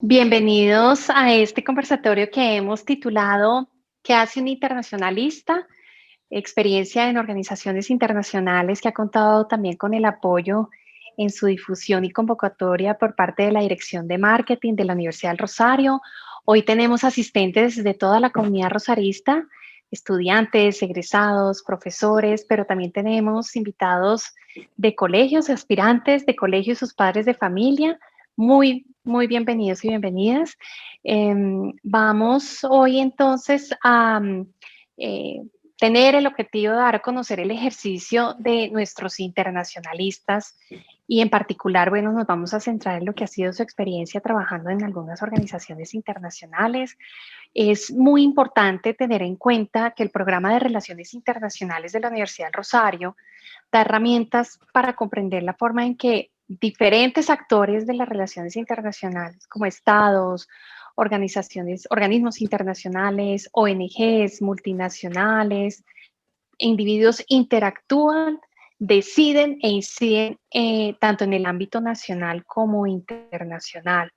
Bienvenidos a este conversatorio que hemos titulado ¿Qué hace un internacionalista? Experiencia en organizaciones internacionales, que ha contado también con el apoyo en su difusión y convocatoria por parte de la Dirección de Marketing de la Universidad del Rosario. Hoy tenemos asistentes de toda la comunidad rosarista, estudiantes, egresados, profesores, pero también tenemos invitados de colegios, aspirantes de colegios y sus padres de familia. Muy bienvenidos y bienvenidas. Vamos hoy entonces a eh, tener el objetivo de dar a conocer el ejercicio de nuestros internacionalistas y en particular, bueno, nos vamos a centrar en lo que ha sido su experiencia trabajando en algunas organizaciones internacionales. Es muy importante tener en cuenta que el programa de Relaciones Internacionales de la Universidad del Rosario da herramientas para comprender la forma en que diferentes actores de las relaciones internacionales, como estados, organizaciones, organismos internacionales, ONGs, multinacionales, individuos interactúan, deciden e inciden tanto en el ámbito nacional como internacional.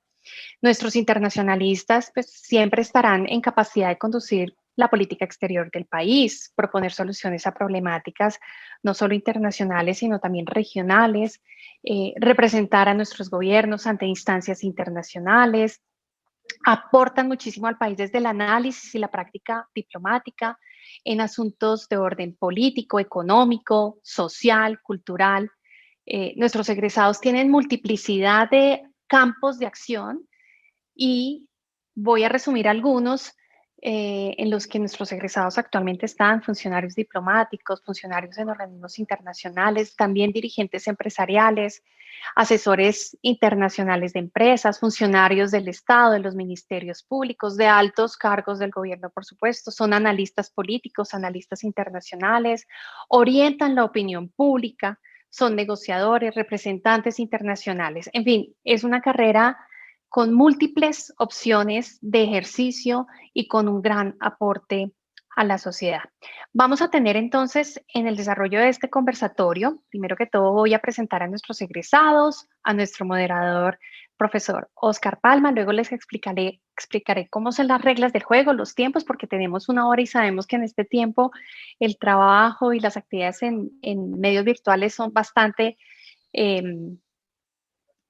Nuestros internacionalistas pues, siempre estarán en capacidad de conducir la política exterior del país, proponer soluciones a problemáticas no solo internacionales, sino también regionales, representar a nuestros gobiernos ante instancias internacionales, aportan muchísimo al país desde el análisis y la práctica diplomática en asuntos de orden político, económico, social, cultural. Nuestros egresados tienen multiplicidad de campos de acción y voy a resumir algunos en los que nuestros egresados actualmente están: funcionarios diplomáticos, funcionarios en organismos internacionales, también dirigentes empresariales, asesores internacionales de empresas, funcionarios del Estado, de los ministerios públicos, de altos cargos del gobierno, por supuesto, son analistas políticos, analistas internacionales, orientan la opinión pública, son negociadores, representantes internacionales. En fin, es una carrera con múltiples opciones de ejercicio y con un gran aporte a la sociedad. Vamos a tener entonces en el desarrollo de este conversatorio, primero que todo voy a presentar a nuestros egresados, a nuestro moderador, profesor Oscar Palma, luego les explicaré cómo son las reglas del juego, los tiempos, porque tenemos una hora y sabemos que en este tiempo el trabajo y las actividades en medios virtuales son bastante eh,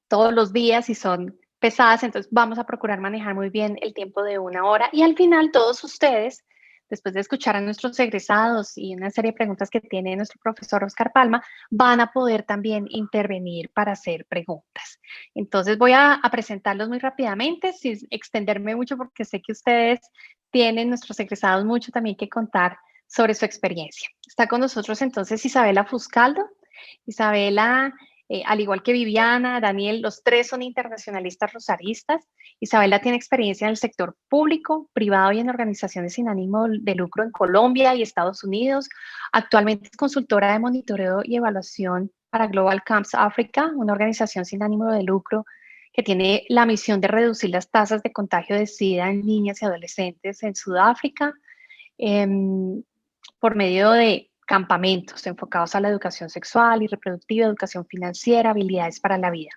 todos los días y son pesadas, entonces vamos a procurar manejar muy bien el tiempo de una hora y al final todos ustedes, después de escuchar a nuestros egresados y una serie de preguntas que tiene nuestro profesor Oscar Palma, van a poder también intervenir para hacer preguntas. Entonces voy a presentarlos muy rápidamente, sin extenderme mucho porque sé que ustedes tienen, nuestros egresados, mucho también que contar sobre su experiencia. Está con nosotros entonces Isabela Fuscaldo. Isabela, al igual que Viviana, Daniel, los tres son internacionalistas rosaristas. Isabela tiene experiencia en el sector público, privado y en organizaciones sin ánimo de lucro en Colombia y Estados Unidos. Actualmente es consultora de monitoreo y evaluación para Global Camps Africa, una organización sin ánimo de lucro que tiene la misión de reducir las tasas de contagio de SIDA en niñas y adolescentes en Sudáfrica. Eh, por medio de campamentos enfocados a la educación sexual y reproductiva, educación financiera, habilidades para la vida.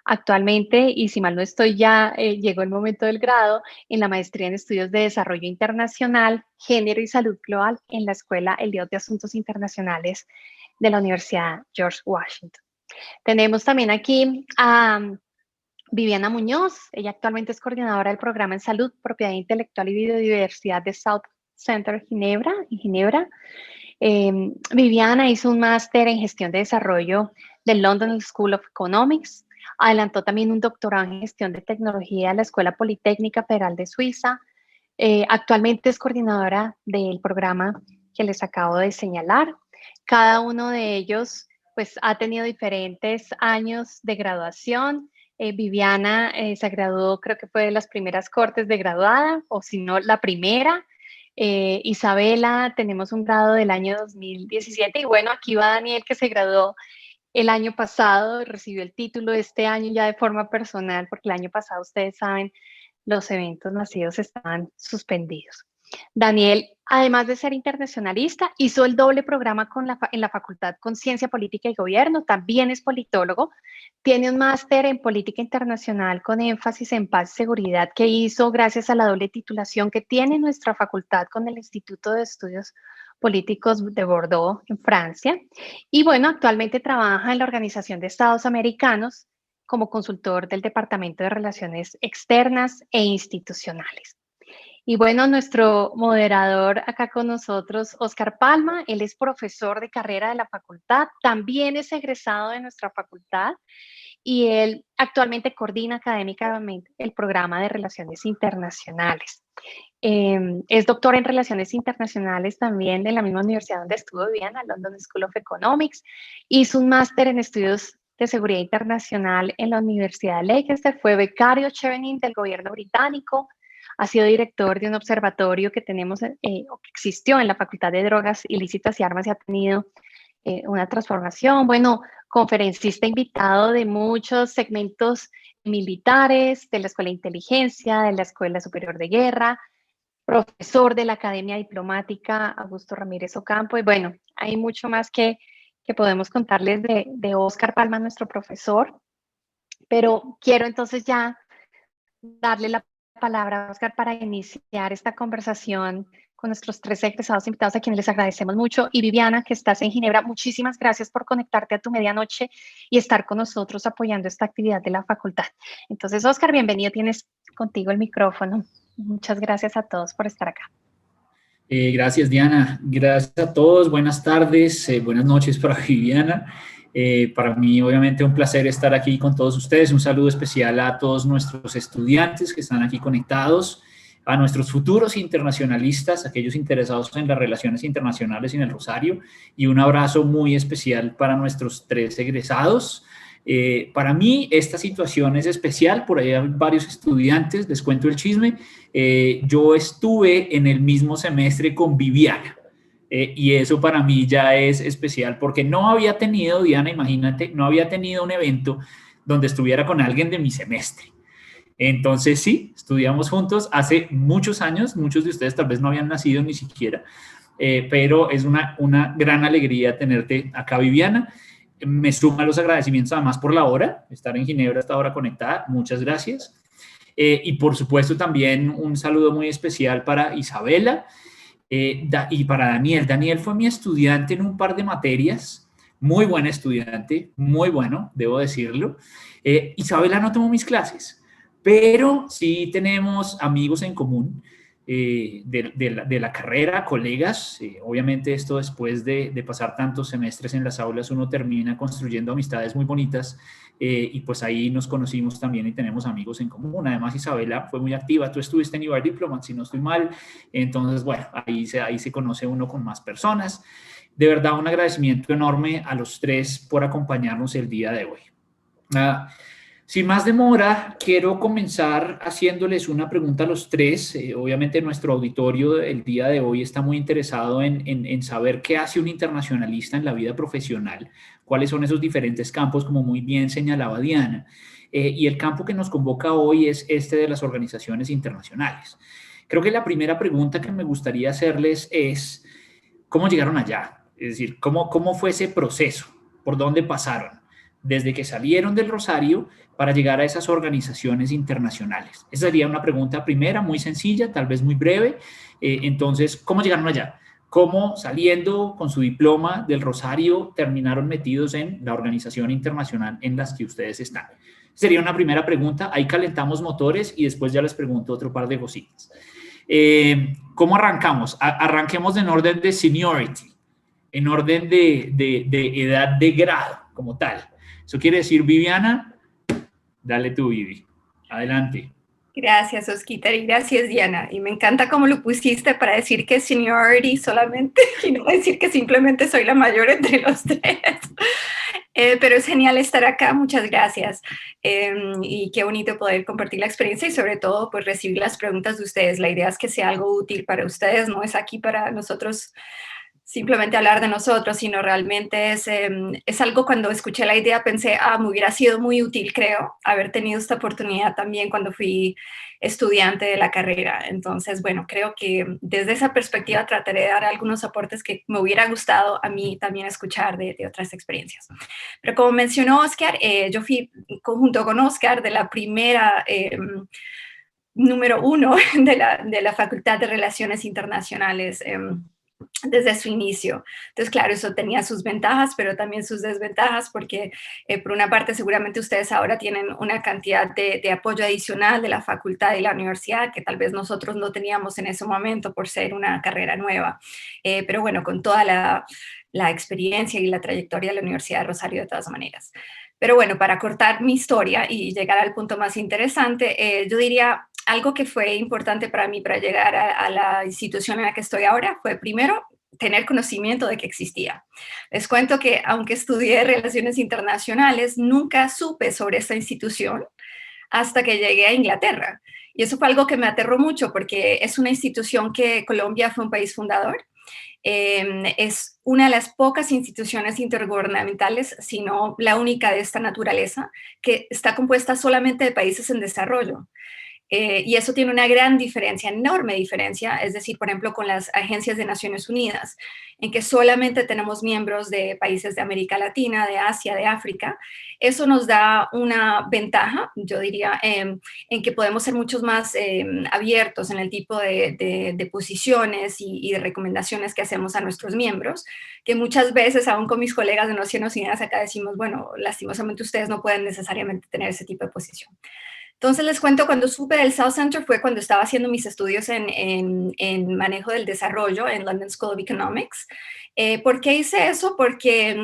Actualmente, y si mal no estoy, ya llegó el momento del grado en la maestría en estudios de desarrollo internacional, género y salud global en la Escuela Elliott de Asuntos Internacionales de la Universidad George Washington. Tenemos también aquí a Viviana Muñoz. Ella actualmente es coordinadora del programa en salud, propiedad intelectual y biodiversidad de South Center Ginebra, en Ginebra. Viviana hizo un máster en gestión de desarrollo del London School of Economics. Adelantó también un doctorado en gestión de tecnología de la Escuela Politécnica Federal de Suiza. Actualmente es coordinadora del programa que les acabo de señalar. Cada uno de ellos pues ha tenido diferentes años de graduación. Viviana se graduó, creo que fue de las primeras cortes de graduada, o si no, la primera. Isabela, tenemos un grado del año 2017 y bueno, aquí va Daniel, que se graduó el año pasado, recibió el título este año ya de forma personal, porque el año pasado, ustedes saben, los eventos masivos estaban suspendidos. Daniel, además de ser internacionalista, hizo el doble programa en la Facultad con Ciencia Política y Gobierno, también es politólogo, tiene un máster en Política Internacional con énfasis en paz y seguridad que hizo gracias a la doble titulación que tiene nuestra facultad con el Instituto de Estudios Políticos de Bordeaux, en Francia. Y bueno, actualmente trabaja en la Organización de Estados Americanos como consultor del Departamento de Relaciones Externas e Institucionales. Y bueno, nuestro moderador acá con nosotros, Óscar Palma, él es profesor de carrera de la facultad, también es egresado de nuestra facultad y él actualmente coordina académicamente el programa de Relaciones Internacionales. Es doctor en Relaciones Internacionales también de la misma universidad donde estuvo Viviana, London School of Economics. Hizo un máster en estudios de seguridad internacional en la Universidad de Leicester, fue becario Chevening del gobierno británico, ha sido director de un observatorio que tenemos o que existió en la Facultad de Drogas Ilícitas y Armas y ha tenido una transformación. Bueno, conferencista invitado de muchos segmentos militares, de la Escuela de Inteligencia, de la Escuela Superior de Guerra, profesor de la Academia Diplomática Augusto Ramírez Ocampo. Y bueno, hay mucho más que podemos contarles de Óscar Palma, nuestro profesor. Pero quiero entonces ya darle la palabra a Óscar para iniciar esta conversación con nuestros tres egresados invitados a quienes les agradecemos mucho. Y Viviana, que estás en Ginebra, muchísimas gracias por conectarte a tu medianoche y estar con nosotros apoyando esta actividad de la facultad. Entonces, Óscar, bienvenido, tienes contigo el micrófono. Muchas gracias a todos por estar acá. Gracias, Diana. Gracias a todos. Buenas tardes, buenas noches para Viviana. Para mí, obviamente, un placer estar aquí con todos ustedes. Un saludo especial a todos nuestros estudiantes que están aquí conectados, a nuestros futuros internacionalistas, aquellos interesados en las relaciones internacionales en el Rosario, y un abrazo muy especial para nuestros tres egresados. Para mí esta situación es especial, por ahí hay varios estudiantes, les cuento el chisme. Yo estuve en el mismo semestre con Viviana. Y eso para mí ya es especial porque no había tenido, Diana, imagínate, no había tenido un evento donde estuviera con alguien de mi semestre. Entonces sí, estudiamos juntos hace muchos años, muchos de ustedes tal vez no habían nacido ni siquiera, pero es una gran alegría tenerte acá, Viviana. Me suman los agradecimientos además por la hora, estar en Ginebra hasta ahora conectada, muchas gracias. Y por supuesto también un saludo muy especial para Isabela, y para Daniel. Daniel fue mi estudiante en un par de materias, muy buen estudiante, muy bueno, debo decirlo. Isabela no tomó mis clases, pero sí tenemos amigos en común de la carrera, colegas. Obviamente esto después de pasar tantos semestres en las aulas, uno termina construyendo amistades muy bonitas. Y pues ahí nos conocimos también y tenemos amigos en común. Además, Isabela fue muy activa. Tú estuviste en IBAR Diplomat, si no estoy mal. Entonces, bueno, ahí se conoce uno con más personas. De verdad, un agradecimiento enorme a los tres por acompañarnos el día de hoy. Sin más demora, quiero comenzar haciéndoles una pregunta a los tres. Obviamente nuestro auditorio el día de hoy está muy interesado en saber qué hace un internacionalista en la vida profesional, cuáles son esos diferentes campos, como muy bien señalaba Diana. Y el campo que nos convoca hoy es este de las organizaciones internacionales. Creo que la primera pregunta que me gustaría hacerles es, ¿cómo llegaron allá? Es decir, ¿cómo fue ese proceso? ¿Por dónde pasaron? Desde que salieron del Rosario para llegar a esas organizaciones internacionales. Esa sería una pregunta primera, muy sencilla, tal vez muy breve. Entonces, ¿cómo llegaron allá? ¿Cómo saliendo con su diploma del Rosario terminaron metidos en la organización internacional en las que ustedes están? Sería una primera pregunta. Ahí calentamos motores y después ya les pregunto otro par de cositas. ¿Cómo arrancamos? Arranquemos en orden de seniority, en orden de edad de grado como tal. Eso quiere decir, Viviana, dale tú, Vivi. Adelante. Gracias, Osquita, y gracias, Diana. Y me encanta cómo lo pusiste para decir que es seniority solamente y no decir que simplemente soy la mayor entre los tres. Pero es genial estar acá, muchas gracias. Y qué bonito poder compartir la experiencia y sobre todo pues recibir las preguntas de ustedes. La idea es que sea algo útil para ustedes, no es aquí para nosotros simplemente hablar de nosotros, sino realmente es algo. Cuando escuché la idea pensé, me hubiera sido muy útil, creo, haber tenido esta oportunidad también cuando fui estudiante de la carrera. Entonces, bueno, creo que desde esa perspectiva trataré de dar algunos aportes que me hubiera gustado a mí también escuchar de otras experiencias. Pero como mencionó Oscar, yo fui junto con Oscar de la primera número 1 de la Facultad de Relaciones Internacionales desde su inicio. Entonces, claro, eso tenía sus ventajas, pero también sus desventajas, porque por una parte seguramente ustedes ahora tienen una cantidad de apoyo adicional de la facultad y la universidad que tal vez nosotros no teníamos en ese momento por ser una carrera nueva. Pero bueno, con toda la experiencia y la trayectoria de la Universidad de Rosario de todas maneras. Pero bueno, para cortar mi historia y llegar al punto más interesante, yo diría algo que fue importante para mí para llegar a la institución en la que estoy ahora fue, primero, tener conocimiento de que existía. Les cuento que aunque estudié Relaciones Internacionales, nunca supe sobre esta institución hasta que llegué a Inglaterra. Y eso fue algo que me aterró mucho porque es una institución que Colombia fue un país fundador. Es una de las pocas instituciones intergubernamentales, si no la única de esta naturaleza, que está compuesta solamente de países en desarrollo. Y eso tiene una gran diferencia, enorme diferencia, es decir, por ejemplo, con las agencias de Naciones Unidas, en que solamente tenemos miembros de países de América Latina, de Asia, de África. Eso nos da una ventaja, yo diría, en que podemos ser muchos más abiertos en el tipo de posiciones y de recomendaciones que hacemos a nuestros miembros, que muchas veces, aún con mis colegas de Naciones Unidas, acá decimos, bueno, lastimosamente ustedes no pueden necesariamente tener ese tipo de posición. Entonces les cuento, cuando supe del South Center fue cuando estaba haciendo mis estudios en manejo del desarrollo en London School of Economics. ¿Por qué hice eso? Porque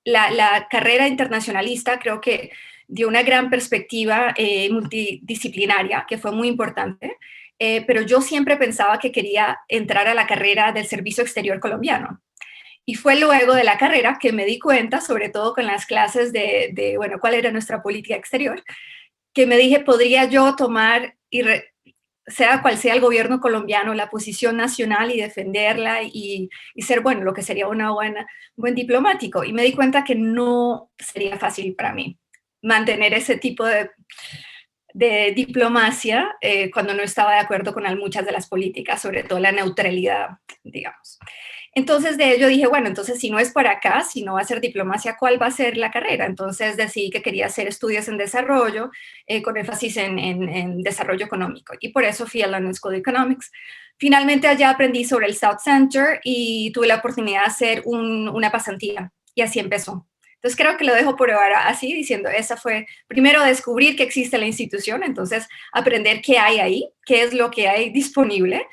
la carrera internacionalista creo que dio una gran perspectiva multidisciplinaria, que fue muy importante, pero yo siempre pensaba que quería entrar a la carrera del Servicio Exterior colombiano. Y fue luego de la carrera que me di cuenta, sobre todo con las clases bueno, cuál era nuestra política exterior, que me dije, podría yo tomar, sea cual sea el gobierno colombiano, la posición nacional y defenderla y ser, bueno, lo que sería un buen diplomático. Y me di cuenta que no sería fácil para mí mantener ese tipo de diplomacia cuando no estaba de acuerdo con muchas de las políticas, sobre todo la neutralidad, digamos. Entonces de ello dije, bueno, entonces si no es por acá, si no va a ser diplomacia, ¿cuál va a ser la carrera? Entonces decidí que quería hacer estudios en desarrollo, con énfasis en desarrollo económico. Y por eso fui a London School of Economics. Finalmente allá aprendí sobre el South Center y tuve la oportunidad de hacer una pasantía. Y así empezó. Entonces creo que lo dejo por ahora así, diciendo, esa fue, primero descubrir que existe la institución, entonces aprender qué hay ahí, qué es lo que hay disponible,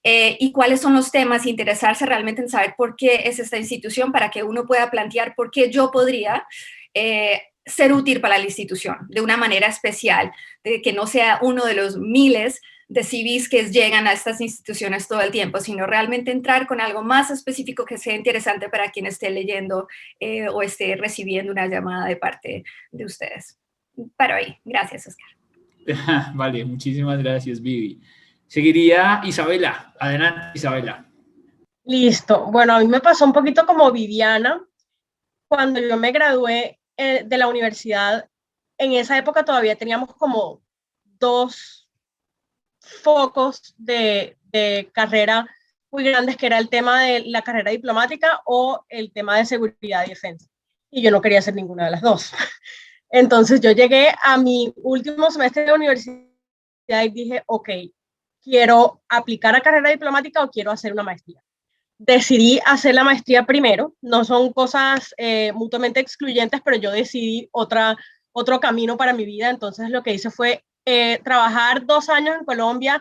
y cuáles son los temas, interesarse realmente en saber por qué es esta institución, para que uno pueda plantear por qué yo podría ser útil para la institución de una manera especial, de que no sea uno de los miles de CVs que llegan a estas instituciones todo el tiempo, sino realmente entrar con algo más específico que sea interesante para quien esté leyendo o esté recibiendo una llamada de parte de ustedes. Paro ahí. Gracias, Oscar. Vale, muchísimas gracias, Vivi. Seguiría Isabela. Adelante, Isabela. Listo. Bueno, a mí me pasó un poquito como Viviana. Cuando yo me gradué de la universidad, en esa época todavía teníamos como dos focos de carrera muy grandes, que era el tema de la carrera diplomática o el tema de seguridad y defensa. Y yo no quería hacer ninguna de las dos. Entonces yo llegué a mi último semestre de la universidad y dije, ok, ¿quiero aplicar a carrera diplomática o quiero hacer una maestría? Decidí hacer la maestría primero, no son cosas mutuamente excluyentes, pero yo decidí otro camino para mi vida. Entonces lo que hice fue trabajar 2 años en Colombia.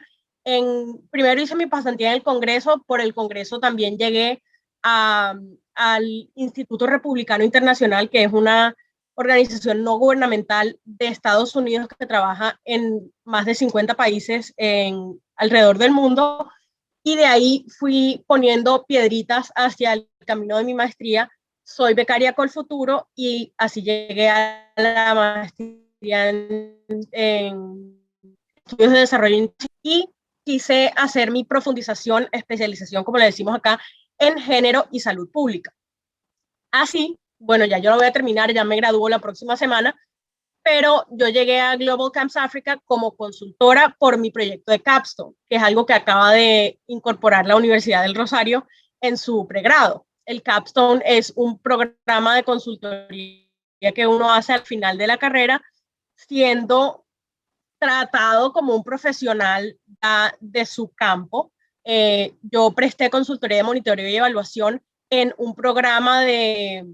Primero hice mi pasantía en el Congreso, por el Congreso también llegué al Instituto Republicano Internacional, que es una organización no gubernamental de Estados Unidos que trabaja en más de 50 países alrededor del mundo. Y de ahí fui poniendo piedritas hacia el camino de mi maestría. Soy becaria Colfuturo y así llegué a la maestría en estudios de desarrollo, y quise hacer mi profundización, especialización, como le decimos acá, en género y salud pública. Así, bueno, ya yo lo voy a terminar, ya me gradúo la próxima semana, pero yo llegué a Global Camps Africa como consultora por mi proyecto de Capstone, que es algo que acaba de incorporar la Universidad del Rosario en su pregrado. El Capstone es un programa de consultoría que uno hace al final de la carrera, siendo tratado como un profesional de su campo. Yo presté consultoría de monitoreo y evaluación en un programa de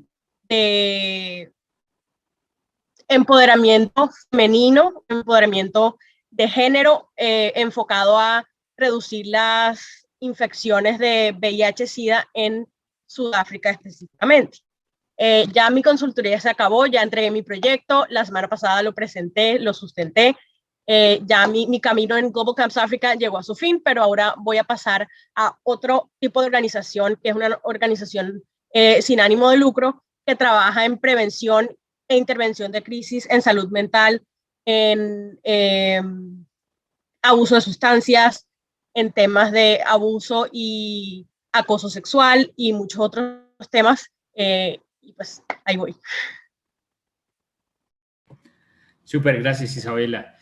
empoderamiento femenino, empoderamiento de género, enfocado a reducir las infecciones de VIH-Sida en Sudáfrica específicamente. Ya mi consultoría se acabó, ya entregué mi proyecto, la semana pasada lo presenté, lo sustenté, ya mi camino en Global Camps Africa llegó a su fin, pero ahora voy a pasar a otro tipo de organización, que es una organización sin ánimo de lucro, que trabaja en prevención e intervención de crisis en salud mental, en abuso de sustancias, en temas de abuso y acoso sexual y muchos otros temas. Y pues ahí voy. Súper, gracias Isabela.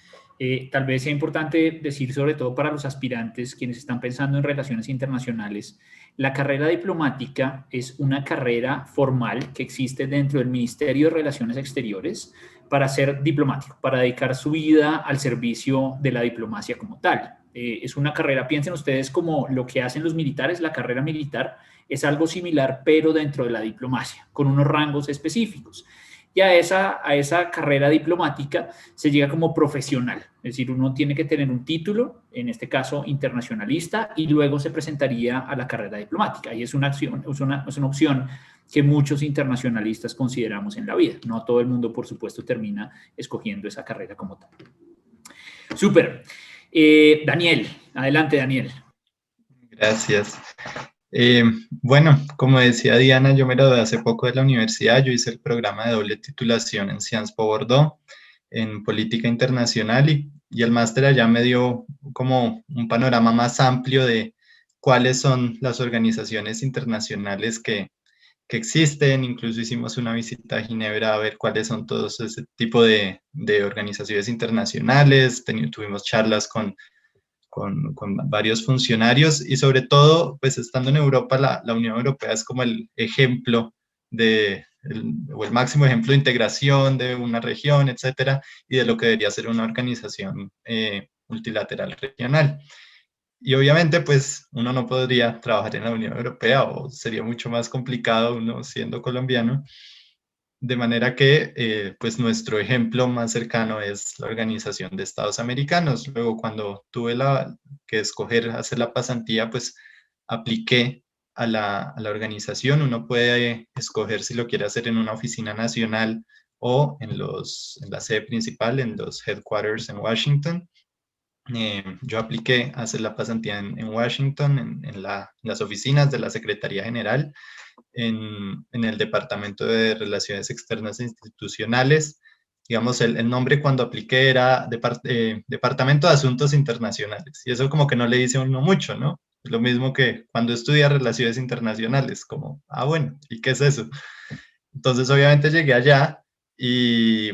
Tal vez sea importante decir, sobre todo para los aspirantes, quienes están pensando en relaciones internacionales, la carrera diplomática es una carrera formal que existe dentro del Ministerio de Relaciones Exteriores para ser diplomático, para dedicar su vida al servicio de la diplomacia como tal. Es una carrera, piensen ustedes como lo que hacen los militares, la carrera militar es algo similar, pero dentro de la diplomacia, con unos rangos específicos. Y a esa carrera diplomática se llega como profesional, es decir, uno tiene que tener un título, en este caso internacionalista, y luego se presentaría a la carrera diplomática. Y es una opción que muchos internacionalistas consideramos en la vida. No todo el mundo, por supuesto, termina escogiendo esa carrera como tal. Súper. Daniel, adelante, Daniel. Gracias. Bueno, como decía Diana, yo me gradué hace poco de la universidad. Yo hice el programa de doble titulación en Sciences Po Bordeaux, en política internacional, y el máster allá me dio como un panorama más amplio de cuáles son las organizaciones internacionales que existen. Incluso hicimos una visita a Ginebra a ver cuáles son todos ese tipo de organizaciones internacionales. Tuvimos charlas con varios funcionarios, y sobre todo, pues estando en Europa, la Unión Europea es como el ejemplo o el máximo ejemplo de integración de una región, etcétera, y de lo que debería ser una organización multilateral regional. Y obviamente, pues uno no podría trabajar en la Unión Europea, o sería mucho más complicado uno siendo colombiano. De manera que, pues nuestro ejemplo más cercano es la Organización de Estados Americanos. Luego, cuando tuve que escoger hacer la pasantía, pues apliqué a la organización. Uno puede escoger si lo quiere hacer en una oficina nacional o en la sede principal, en los headquarters en Washington. Yo apliqué a hacer la pasantía en Washington, en las oficinas de la Secretaría General, en el Departamento de Relaciones Externas e Institucionales. Digamos, el nombre cuando apliqué era Departamento de Asuntos Internacionales, y eso como que no le dice a uno mucho, ¿no? Es lo mismo que cuando estudia Relaciones Internacionales, como, bueno, ¿y qué es eso? Entonces, obviamente llegué allá y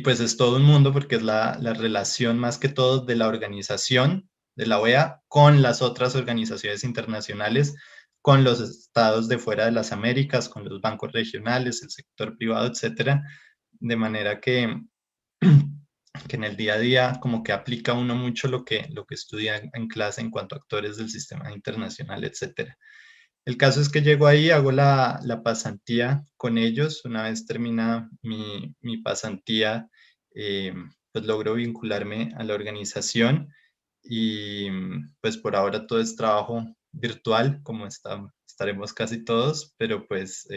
pues es todo un mundo, porque es la relación más que todo de la organización de la OEA con las otras organizaciones internacionales, con los estados de fuera de las Américas, con los bancos regionales, el sector privado, etcétera, de manera que en el día a día como que aplica uno mucho lo que estudia en clase en cuanto a actores del sistema internacional, etcétera. El caso es que llego ahí, hago la pasantía con ellos. Una vez termina mi pasantía, pues logro vincularme a la organización, y pues por ahora todo es trabajo virtual, como estaremos casi todos, pero pues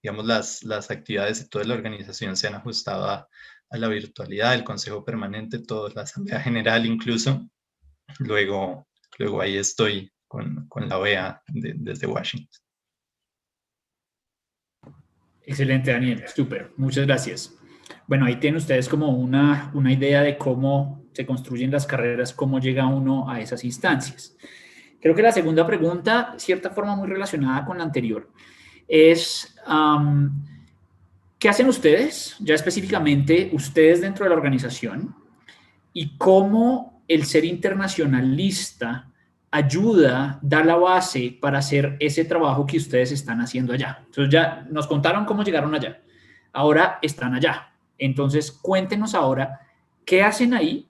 digamos las actividades y toda la organización se han ajustado a la virtualidad, el Consejo Permanente, toda la Asamblea General incluso. Luego ahí estoy con la OEA desde Washington. Excelente, Daniel, súper, muchas gracias. Bueno, ahí tienen ustedes como una idea de cómo se construyen las carreras, cómo llega uno a esas instancias. Creo que la segunda pregunta, de cierta forma muy relacionada con la anterior, es ¿qué hacen ustedes, ya específicamente ustedes dentro de la organización, y cómo el ser internacionalista ayuda, da la base para hacer ese trabajo que ustedes están haciendo allá? Entonces ya nos contaron cómo llegaron allá, ahora están allá. Entonces cuéntenos ahora qué hacen ahí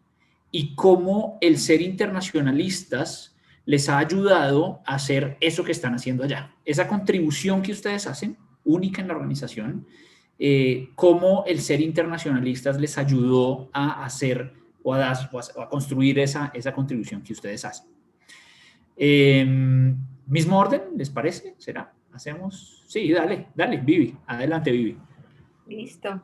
y cómo el ser internacionalistas les ha ayudado a hacer eso que están haciendo allá. Esa contribución que ustedes hacen, única en la organización, cómo el ser internacionalistas les ayudó a hacer o a construir esa contribución que ustedes hacen. ¿Mismo orden, les parece? ¿Será? ¿Hacemos? Sí, dale, Vivi. Adelante, Vivi. Listo.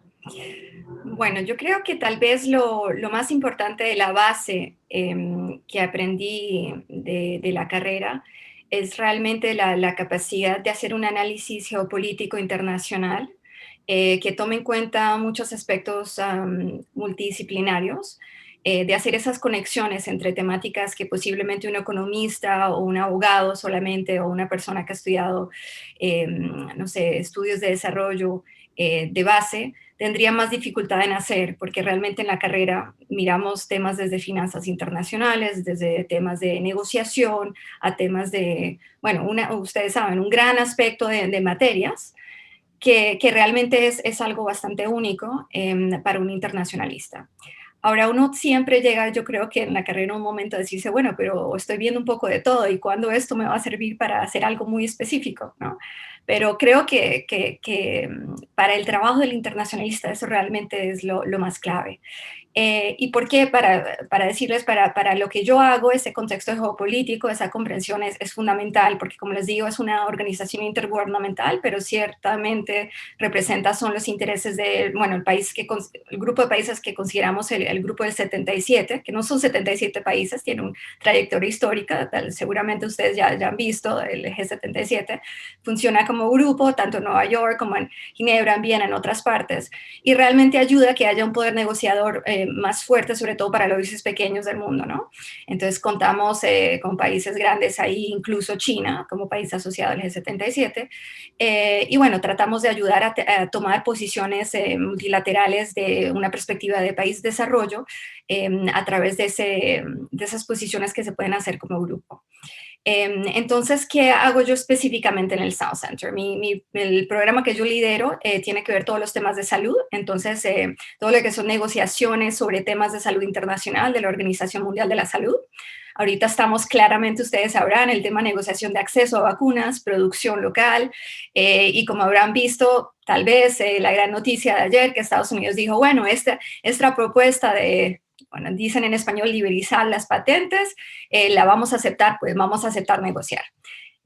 Bueno, yo creo que tal vez lo más importante de la base que aprendí de la carrera es realmente la capacidad de hacer un análisis geopolítico internacional que tome en cuenta muchos aspectos multidisciplinarios, de hacer esas conexiones entre temáticas que posiblemente un economista o un abogado solamente o una persona que ha estudiado, no sé, estudios de desarrollo de base, tendría más dificultad en hacer, porque realmente en la carrera miramos temas desde finanzas internacionales, desde temas de negociación, a temas de, bueno, ustedes saben, un gran aspecto de materias que realmente es algo bastante único para un internacionalista. Ahora, uno siempre llega, yo creo que en la carrera, un momento de decirse, bueno, pero estoy viendo un poco de todo y cuándo esto me va a servir para hacer algo muy específico, ¿no? Pero creo que para el trabajo del internacionalista eso realmente es lo más clave. ¿Y por qué? Para decirles, para lo que yo hago, ese contexto geopolítico, esa comprensión es fundamental, porque como les digo, es una organización intergubernamental, pero ciertamente son los intereses de, bueno, el grupo de países que consideramos el grupo del 77, que no son 77 países, tiene una trayectoria histórica, seguramente ustedes ya han visto, el G77 funciona como grupo, tanto en Nueva York como en Ginebra, en Viena, en otras partes, y realmente ayuda a que haya un poder negociador más fuerte, sobre todo para los países pequeños del mundo, ¿no? Entonces contamos con países grandes ahí, incluso China, como país asociado al G77, y bueno, tratamos de ayudar a tomar posiciones multilaterales de una perspectiva de país de desarrollo a través de esas posiciones que se pueden hacer como grupo. Entonces, ¿qué hago yo específicamente en el South Center? El programa que yo lidero tiene que ver todos los temas de salud, entonces todo lo que son negociaciones sobre temas de salud internacional de la Organización Mundial de la Salud. Ahorita estamos claramente, ustedes sabrán, el tema de negociación de acceso a vacunas, producción local, y como habrán visto, tal vez la gran noticia de ayer que Estados Unidos dijo, bueno, esta propuesta de, bueno, dicen en español, liberalizar las patentes, la vamos a aceptar, pues vamos a aceptar negociar.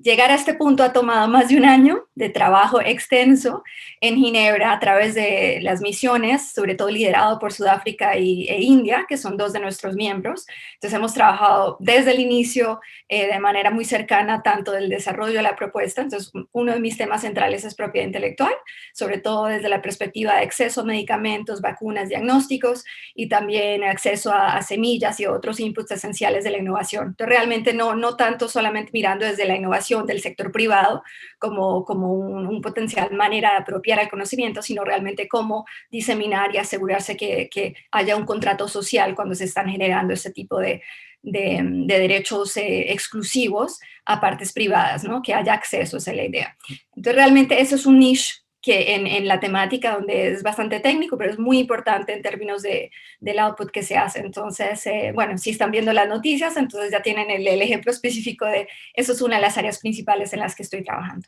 Llegar a este punto ha tomado más de un año de trabajo extenso en Ginebra a través de las misiones, sobre todo liderado por Sudáfrica e India, que son dos de nuestros miembros. Entonces hemos trabajado desde el inicio de manera muy cercana, tanto del desarrollo de la propuesta. Entonces uno de mis temas centrales es propiedad intelectual, sobre todo desde la perspectiva de acceso a medicamentos, vacunas, diagnósticos y también acceso a semillas y otros inputs esenciales de la innovación. Entonces realmente no tanto solamente mirando desde la innovación del sector privado como un potencial manera de apropiar el conocimiento, sino realmente cómo diseminar y asegurarse que haya un contrato social cuando se están generando ese tipo de derechos exclusivos a partes privadas, ¿no? Que haya acceso, esa es la idea. Entonces realmente eso es un niche que en la temática donde es bastante técnico, pero es muy importante en términos del output que se hace. Entonces, bueno, si están viendo las noticias, entonces ya tienen el ejemplo específico de eso es una de las áreas principales en las que estoy trabajando.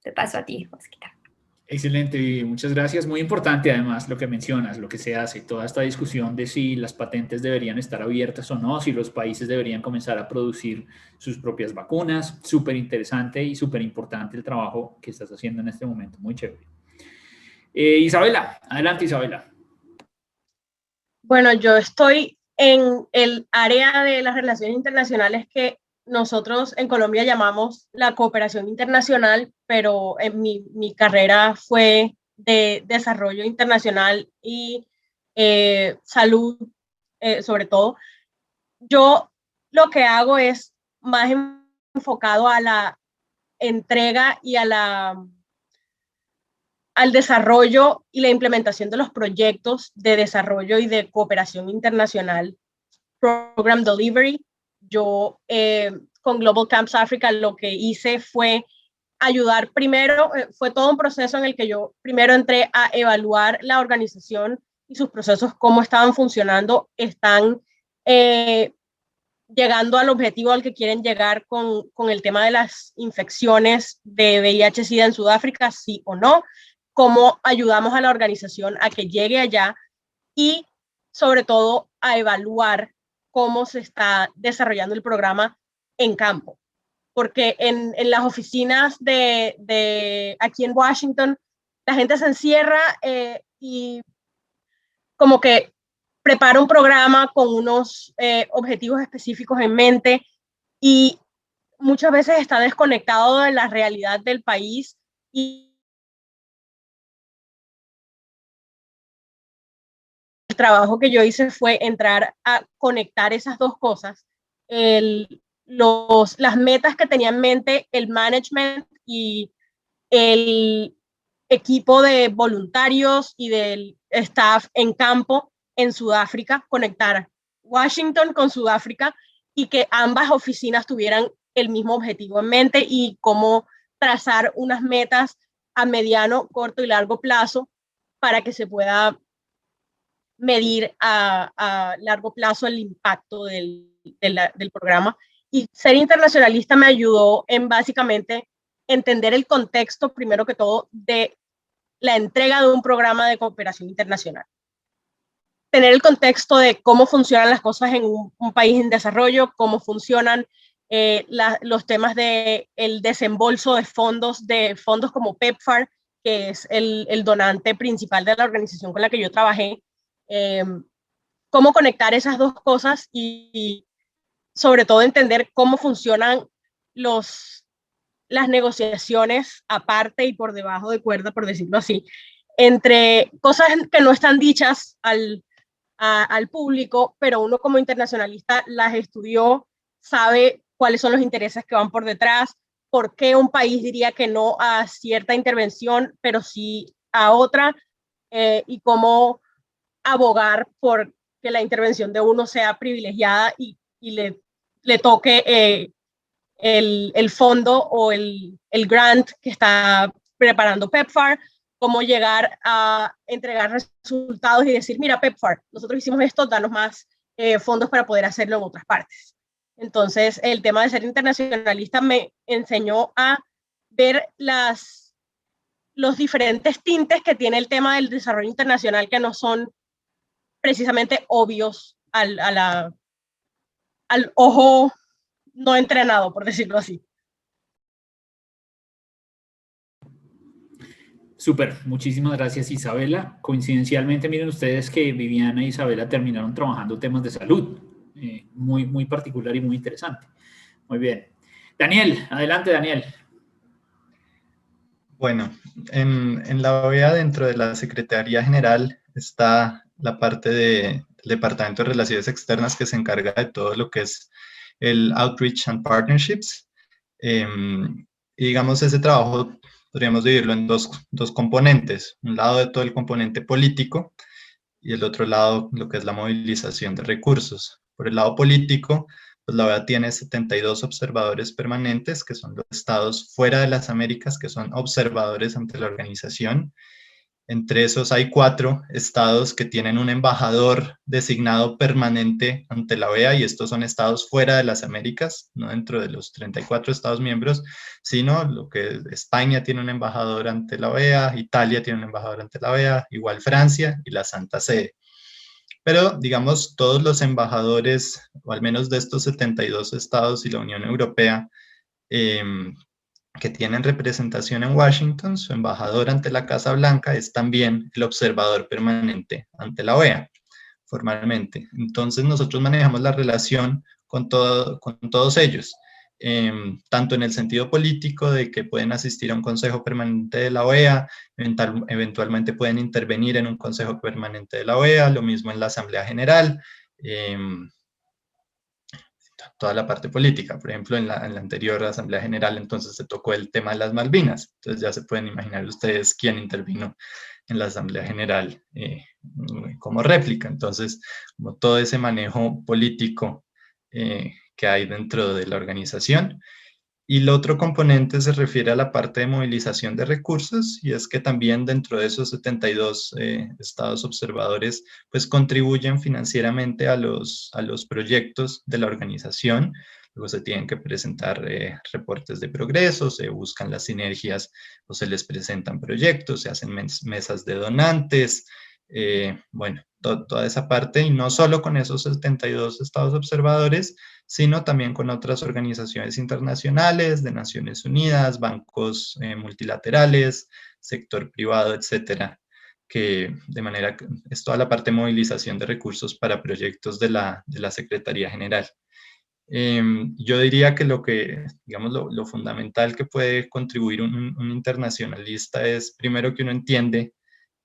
Te paso a ti, Osquita. Excelente, Vivi. Muchas gracias. Muy importante además lo que mencionas, lo que se hace, toda esta discusión de si las patentes deberían estar abiertas o no, si los países deberían comenzar a producir sus propias vacunas. Súper interesante y súper importante el trabajo que estás haciendo en este momento. Muy chévere. Isabela, adelante, Isabela. Bueno, yo estoy en el área de las relaciones internacionales que nosotros en Colombia llamamos la cooperación internacional, pero en mi carrera fue de desarrollo internacional y salud, sobre todo. Yo lo que hago es más enfocado a la entrega y al desarrollo y la implementación de los proyectos de desarrollo y de cooperación internacional, Program Delivery. Yo con Global Camps Africa lo que hice fue ayudar primero, fue todo un proceso en el que yo primero entré a evaluar la organización y sus procesos, cómo estaban funcionando, están llegando al objetivo al que quieren llegar con el tema de las infecciones de VIH-Sida en Sudáfrica, sí o no, cómo ayudamos a la organización a que llegue allá y sobre todo a evaluar cómo se está desarrollando el programa en campo. Porque en las oficinas de aquí en Washington, la gente se encierra y como que prepara un programa con unos objetivos específicos en mente y muchas veces está desconectado de la realidad del país y el trabajo que yo hice fue entrar a conectar esas dos cosas, las metas que tenía en mente el management y el equipo de voluntarios y del staff en campo en Sudáfrica, conectar Washington con Sudáfrica y que ambas oficinas tuvieran el mismo objetivo en mente y cómo trazar unas metas a mediano, corto y largo plazo para que se pueda medir a largo plazo el impacto del programa. Y ser internacionalista me ayudó en básicamente entender el contexto, primero que todo, de la entrega de un programa de cooperación internacional. Tener el contexto de cómo funcionan las cosas en un país en desarrollo, cómo funcionan los temas de el desembolso de fondos como PEPFAR, que es el donante principal de la organización con la que yo trabajé, cómo conectar esas dos cosas y sobre todo entender cómo funcionan las negociaciones aparte y por debajo de cuerda, por decirlo así, entre cosas que no están dichas al público, pero uno como internacionalista las estudió, sabe cuáles son los intereses que van por detrás, por qué un país diría que no a cierta intervención, pero sí a otra, y cómo abogar por que la intervención de uno sea privilegiada y le toque el fondo o el grant que está preparando PEPFAR, cómo llegar a entregar resultados y decir, mira, PEPFAR, nosotros hicimos esto, danos más fondos para poder hacerlo en otras partes. Entonces, el tema de ser internacionalista me enseñó a ver los diferentes tintes que tiene el tema del desarrollo internacional que no son precisamente obvios al ojo no entrenado, por decirlo así. Súper, muchísimas gracias Isabela. Coincidencialmente, miren ustedes que Viviana e Isabela terminaron trabajando temas de salud, muy particular y muy interesante. Muy bien. Daniel, adelante Daniel. Bueno, en la OEA, dentro de la Secretaría General, está la parte del Departamento de Relaciones Externas que se encarga de todo lo que es el Outreach and Partnerships. Y digamos, ese trabajo podríamos dividirlo en dos componentes. Un lado de todo el componente político y el otro lado lo que es la movilización de recursos. Por el lado político, pues la OEA tiene 72 observadores permanentes, que son los estados fuera de las Américas, que son observadores ante la organización. Entre esos hay 4 estados que tienen un embajador designado permanente ante la OEA, y estos son estados fuera de las Américas, no dentro de los 34 estados miembros, sino lo que España tiene un embajador ante la OEA, Italia tiene un embajador ante la OEA, igual Francia y la Santa Sede. Pero, digamos, todos los embajadores, o al menos de estos 72 estados y la Unión Europea, que tienen representación en Washington, su embajador ante la Casa Blanca es también el observador permanente ante la OEA, formalmente. Entonces, nosotros manejamos la relación con todos ellos, tanto en el sentido político de que pueden asistir a un consejo permanente de la OEA, eventualmente pueden intervenir en un consejo permanente de la OEA, lo mismo en la Asamblea General, toda la parte política. Por ejemplo, en la anterior Asamblea General entonces se tocó el tema de las Malvinas. Entonces ya se pueden imaginar ustedes quién intervino en la Asamblea General como réplica. Entonces, como todo ese manejo político que hay dentro de la organización. Y el otro componente se refiere a la parte de movilización de recursos, y es que también dentro de esos 72 estados observadores, pues contribuyen financieramente a los proyectos de la organización. Luego se tienen que presentar reportes de progreso, se buscan las sinergias o se les presentan proyectos, se hacen mesas de donantes, bueno, toda esa parte, y no solo con esos 72 estados observadores, sino también con otras organizaciones internacionales de Naciones Unidas, bancos multilaterales, sector privado, etcétera, que de manera que es toda la parte de movilización de recursos para proyectos de la Secretaría General. Yo diría que digamos, lo fundamental que puede contribuir un internacionalista es primero que uno entiende,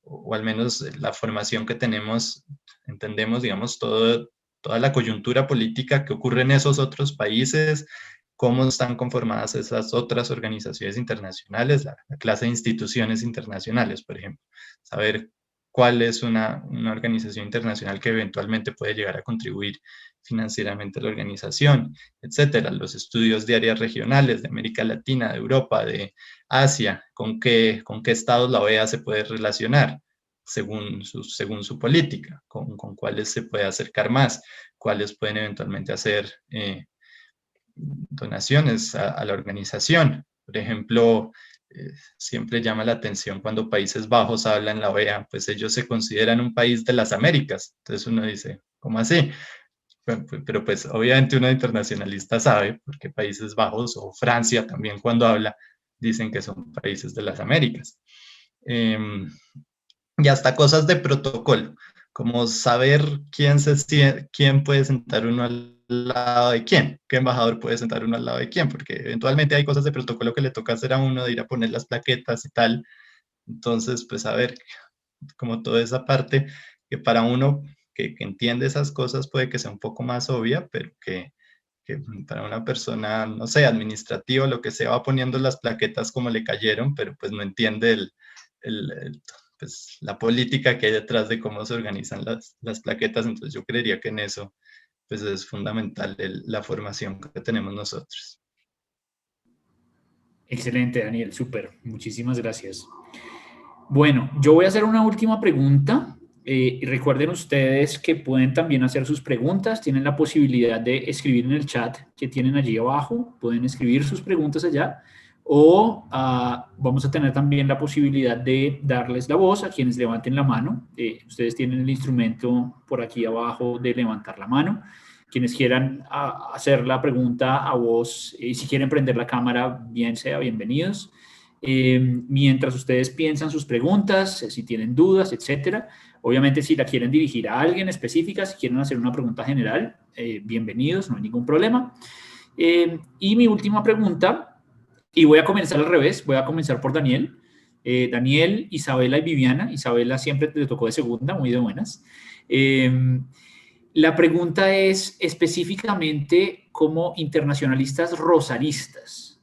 o al menos la formación que tenemos, entendemos, digamos, toda la coyuntura política que ocurre en esos otros países, cómo están conformadas esas otras organizaciones internacionales, la clase de instituciones internacionales, por ejemplo. Saber cuál es una organización internacional que eventualmente puede llegar a contribuir financieramente a la organización, etcétera. Los estudios de áreas regionales de América Latina, de Europa, de Asia, con qué estados la OEA se puede relacionar según su política, con cuáles se puede acercar más, cuáles pueden eventualmente hacer donaciones a la organización. Por ejemplo, siempre llama la atención cuando Países Bajos hablan en la OEA, pues ellos se consideran un país de las Américas. Entonces uno dice, ¿cómo así? Pero pues obviamente uno internacionalista sabe, porque Países Bajos o Francia también cuando habla, dicen que son países de las Américas. Y hasta cosas de protocolo, como saber quién puede sentar uno al lado de quién, qué embajador puede sentar uno al lado de quién, porque eventualmente hay cosas de protocolo que le toca hacer a uno, de ir a poner las plaquetas y tal. Entonces, pues a ver, como toda esa parte que para uno que entiende esas cosas puede que sea un poco más obvia, pero que para una persona, no sé, administrativa, lo que sea, va poniendo las plaquetas como le cayeron, pero pues no entiende pues, la política que hay detrás de cómo se organizan las plaquetas. Entonces yo creería que en eso pues es fundamental la formación que tenemos nosotros. Excelente, Daniel, súper, muchísimas gracias. Bueno, yo voy a hacer una última pregunta. Y recuerden ustedes que pueden también hacer sus preguntas, tienen la posibilidad de escribir en el chat que tienen allí abajo, pueden escribir sus preguntas allá, o vamos a tener también la posibilidad de darles la voz a quienes levanten la mano. Ustedes tienen el instrumento por aquí abajo de levantar la mano. Quienes quieran hacer la pregunta a voz, si quieren prender la cámara, bien sea, bienvenidos. Mientras ustedes piensan sus preguntas, si tienen dudas, etcétera. Obviamente, si la quieren dirigir a alguien específica, si quieren hacer una pregunta general, bienvenidos, no hay ningún problema. Y mi última pregunta, y voy a comenzar al revés, voy a comenzar por Daniel. Daniel, Isabela y Viviana. Isabela siempre te tocó de segunda, muy de buenas. La pregunta es específicamente como internacionalistas rosaristas,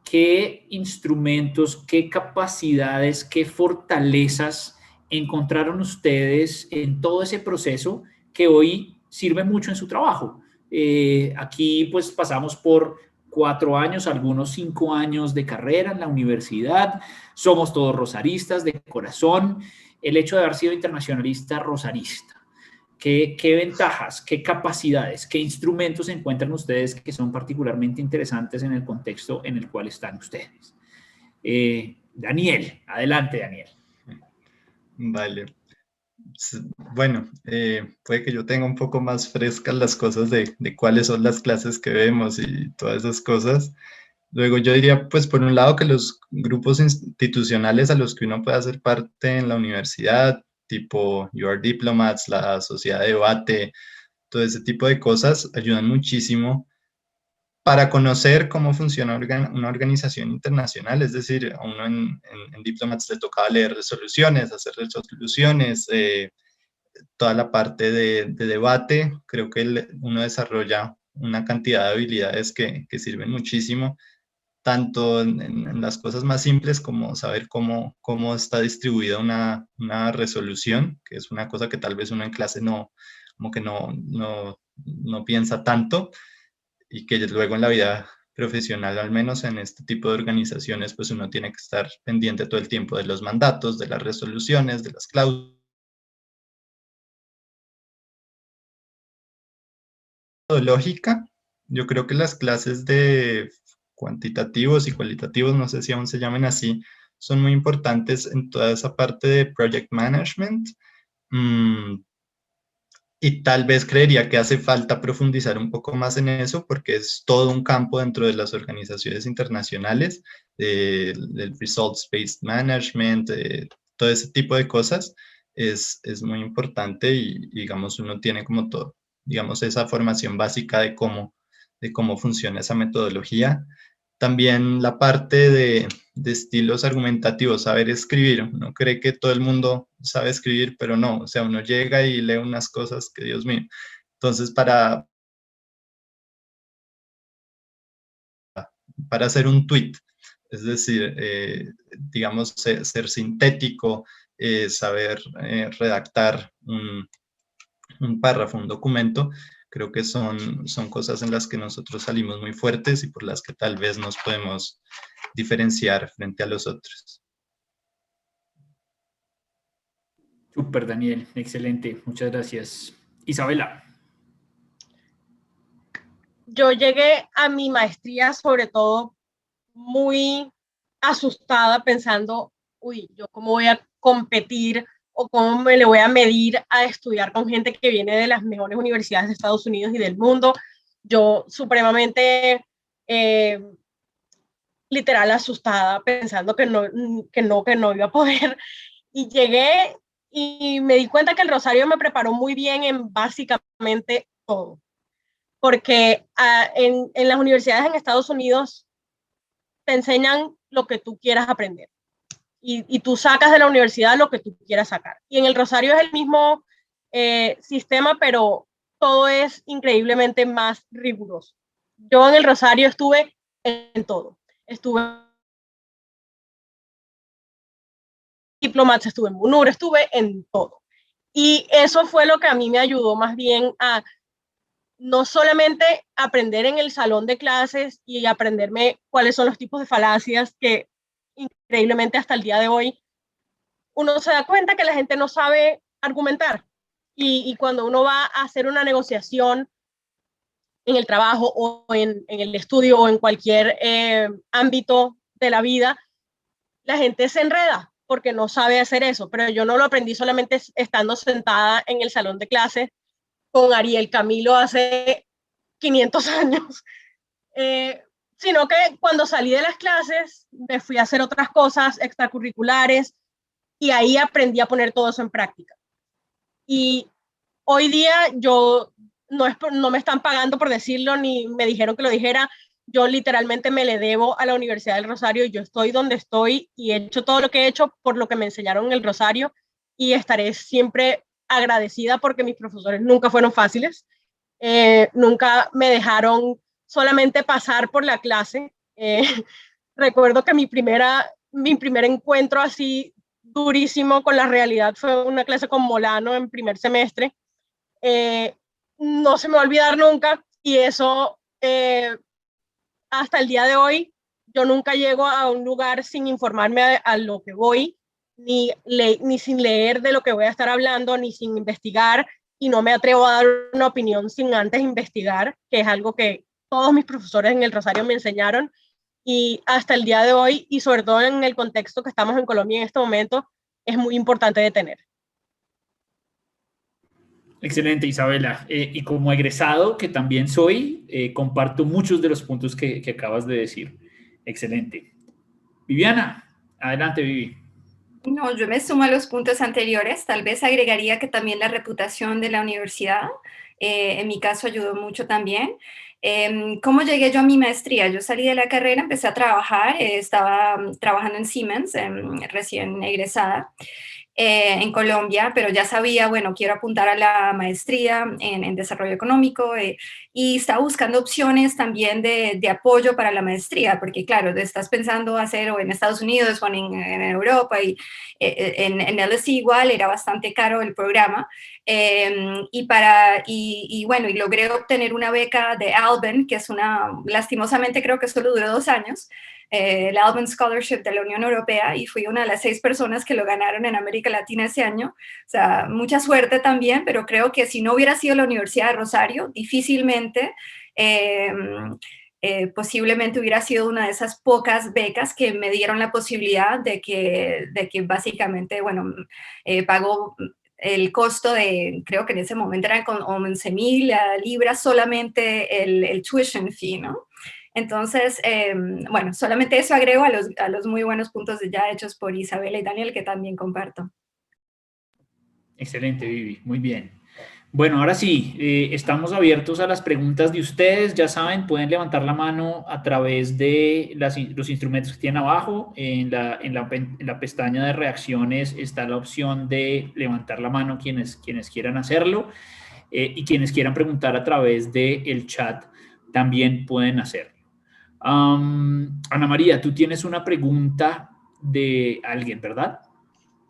¿qué instrumentos, qué capacidades, qué fortalezas encontraron ustedes en todo ese proceso que hoy sirve mucho en su trabajo? Aquí pues pasamos por 4 años, algunos 5 años de carrera en la universidad, somos todos rosaristas de corazón. El hecho de haber sido internacionalista rosarista, ¿qué ventajas, qué capacidades, qué instrumentos encuentran ustedes que son particularmente interesantes en el contexto en el cual están ustedes? Daniel, adelante, Daniel. Vale. Bueno, puede que yo tenga un poco más frescas las cosas de cuáles son las clases que vemos y todas esas cosas. Luego yo diría, pues por un lado que los grupos institucionales a los que uno puede hacer parte en la universidad, tipo You Are Diplomats, la sociedad de debate, todo ese tipo de cosas ayudan muchísimo para conocer cómo funciona una organización internacional. Es decir, a uno en Diplomats le tocaba leer resoluciones, hacer resoluciones, toda la parte de debate. Creo que uno desarrolla una cantidad de habilidades que sirven muchísimo, tanto en las cosas más simples como saber cómo está distribuida una resolución, que es una cosa que tal vez uno en clase como que no piensa tanto, y que luego en la vida profesional, al menos en este tipo de organizaciones, pues uno tiene que estar pendiente todo el tiempo de los mandatos, de las resoluciones, de las cláusulas. Lógica, yo creo que las clases de cuantitativos y cualitativos, no sé si aún se llamen así, son muy importantes en toda esa parte de project management. Y tal vez creería que hace falta profundizar un poco más en eso porque es todo un campo dentro de las organizaciones internacionales, del results-based management, todo ese tipo de cosas es muy importante y, digamos, uno tiene como todo, digamos, esa formación básica de cómo funciona esa metodología. También la parte de estilos argumentativos, saber escribir. Uno cree que todo el mundo sabe escribir, pero no. O sea, uno llega y lee unas cosas que, Dios mío. Entonces, para hacer un tweet, es decir, digamos, ser sintético, saber redactar un párrafo, un documento, creo que son cosas en las que nosotros salimos muy fuertes y por las que tal vez nos podemos diferenciar frente a los otros. Súper, Daniel, excelente, muchas gracias. Isabela. Yo llegué a mi maestría sobre todo muy asustada pensando, uy, ¿yo cómo voy a competir o cómo me le voy a medir a estudiar con gente que viene de las mejores universidades de Estados Unidos y del mundo? Yo supremamente literal asustada, pensando que no iba a poder. Y llegué y me di cuenta que el Rosario me preparó muy bien en básicamente todo. Porque en las universidades en Estados Unidos te enseñan lo que tú quieras aprender. Y tú sacas de la universidad lo que tú quieras sacar. Y en el Rosario es el mismo sistema, pero todo es increíblemente más riguroso. Yo en el Rosario estuve en todo. Estuve en Diplomats, estuve en MUNUR, estuve en todo. Y eso fue lo que a mí me ayudó más bien a no solamente aprender en el salón de clases y aprenderme cuáles son los tipos de falacias que increíblemente hasta el día de hoy uno se da cuenta que la gente no sabe argumentar. Y cuando uno va a hacer una negociación en el trabajo o en el estudio o en cualquier ámbito de la vida, la gente se enreda porque no sabe hacer eso. Pero yo no lo aprendí solamente estando sentada en el salón de clases con Ariel Camilo hace 500 años, sino que cuando salí de las clases me fui a hacer otras cosas extracurriculares y ahí aprendí a poner todo eso en práctica. Y hoy día yo no me están pagando por decirlo, ni me dijeron que lo dijera. Yo literalmente me le debo a la Universidad del Rosario y yo estoy donde estoy y he hecho todo lo que he hecho por lo que me enseñaron en el Rosario y estaré siempre agradecida porque mis profesores nunca fueron fáciles, nunca me dejaron solamente pasar por la clase. Recuerdo que mi primer encuentro así durísimo con la realidad fue una clase con Molano en primer semestre. No se me va a olvidar nunca y eso hasta el día de hoy yo nunca llego a un lugar sin informarme a lo que voy, ni sin leer de lo que voy a estar hablando, ni sin investigar, y no me atrevo a dar una opinión sin antes investigar, que es algo que todos mis profesores en el Rosario me enseñaron, y hasta el día de hoy, y sobre todo en el contexto que estamos en Colombia en este momento, es muy importante de tener. Excelente, Isabela. Y como egresado, que también soy, comparto muchos de los puntos que acabas de decir. Excelente. Viviana, adelante, Vivi. No, yo me sumo a los puntos anteriores. Tal vez agregaría que también la reputación de la universidad, en mi caso, ayudó mucho también. ¿Cómo llegué yo a mi maestría? Yo salí de la carrera, empecé a trabajar, estaba trabajando en Siemens, recién egresada. en Colombia, pero ya sabía, bueno, quiero apuntar a la maestría en desarrollo económico y estaba buscando opciones también de apoyo para la maestría, porque claro, estás pensando hacer o en Estados Unidos o en Europa y en LSE igual era bastante caro el programa. Y bueno, y logré obtener una beca de Alban, que es lastimosamente creo que solo duró 2 años, el Alban Scholarship de la Unión Europea, y fui una de las 6 personas que lo ganaron en América Latina ese año. O sea, mucha suerte también, pero creo que si no hubiera sido la Universidad de Rosario, difícilmente posiblemente hubiera sido una de esas pocas becas que me dieron la posibilidad de que básicamente, bueno, pagó el costo de, creo que en ese momento eran con 11,000 libras solamente el tuition fee, ¿no? Entonces, bueno, solamente eso agrego a los muy buenos puntos ya hechos por Isabela y Daniel, que también comparto. Excelente, Vivi, muy bien. Bueno, ahora sí, estamos abiertos a las preguntas de ustedes. Ya saben, pueden levantar la mano a través de los instrumentos que tienen abajo. En la pestaña de reacciones está la opción de levantar la mano quienes quieran hacerlo, y quienes quieran preguntar a través del chat también pueden hacerlo. Ana María, tú tienes una pregunta de alguien, ¿verdad?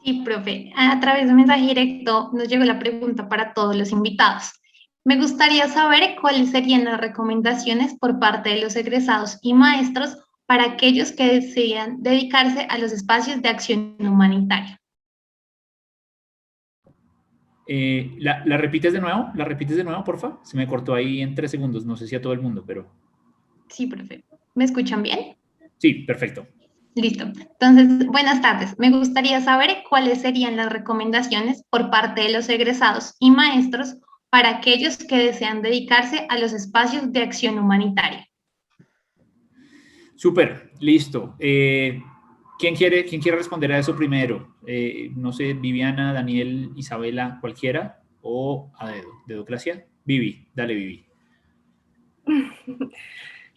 Sí, profe. A través de mensaje directo nos llegó la pregunta para todos los invitados. Me gustaría saber cuáles serían las recomendaciones por parte de los egresados y maestros para aquellos que desean dedicarse a los espacios de acción humanitaria. ¿La repites de nuevo? ¿La repites de nuevo, porfa? Se me cortó ahí en 3 segundos. No sé si a todo el mundo, pero... Sí, profe. ¿Me escuchan bien? Sí, perfecto. Listo. Entonces, buenas tardes. Me gustaría saber cuáles serían las recomendaciones por parte de los egresados y maestros para aquellos que desean dedicarse a los espacios de acción humanitaria. Súper, listo. ¿Quién quiere responder a eso primero? No sé, Viviana, Daniel, Isabela, cualquiera, o a dedo. ¿Dedocracia? Vivi, dale, Vivi.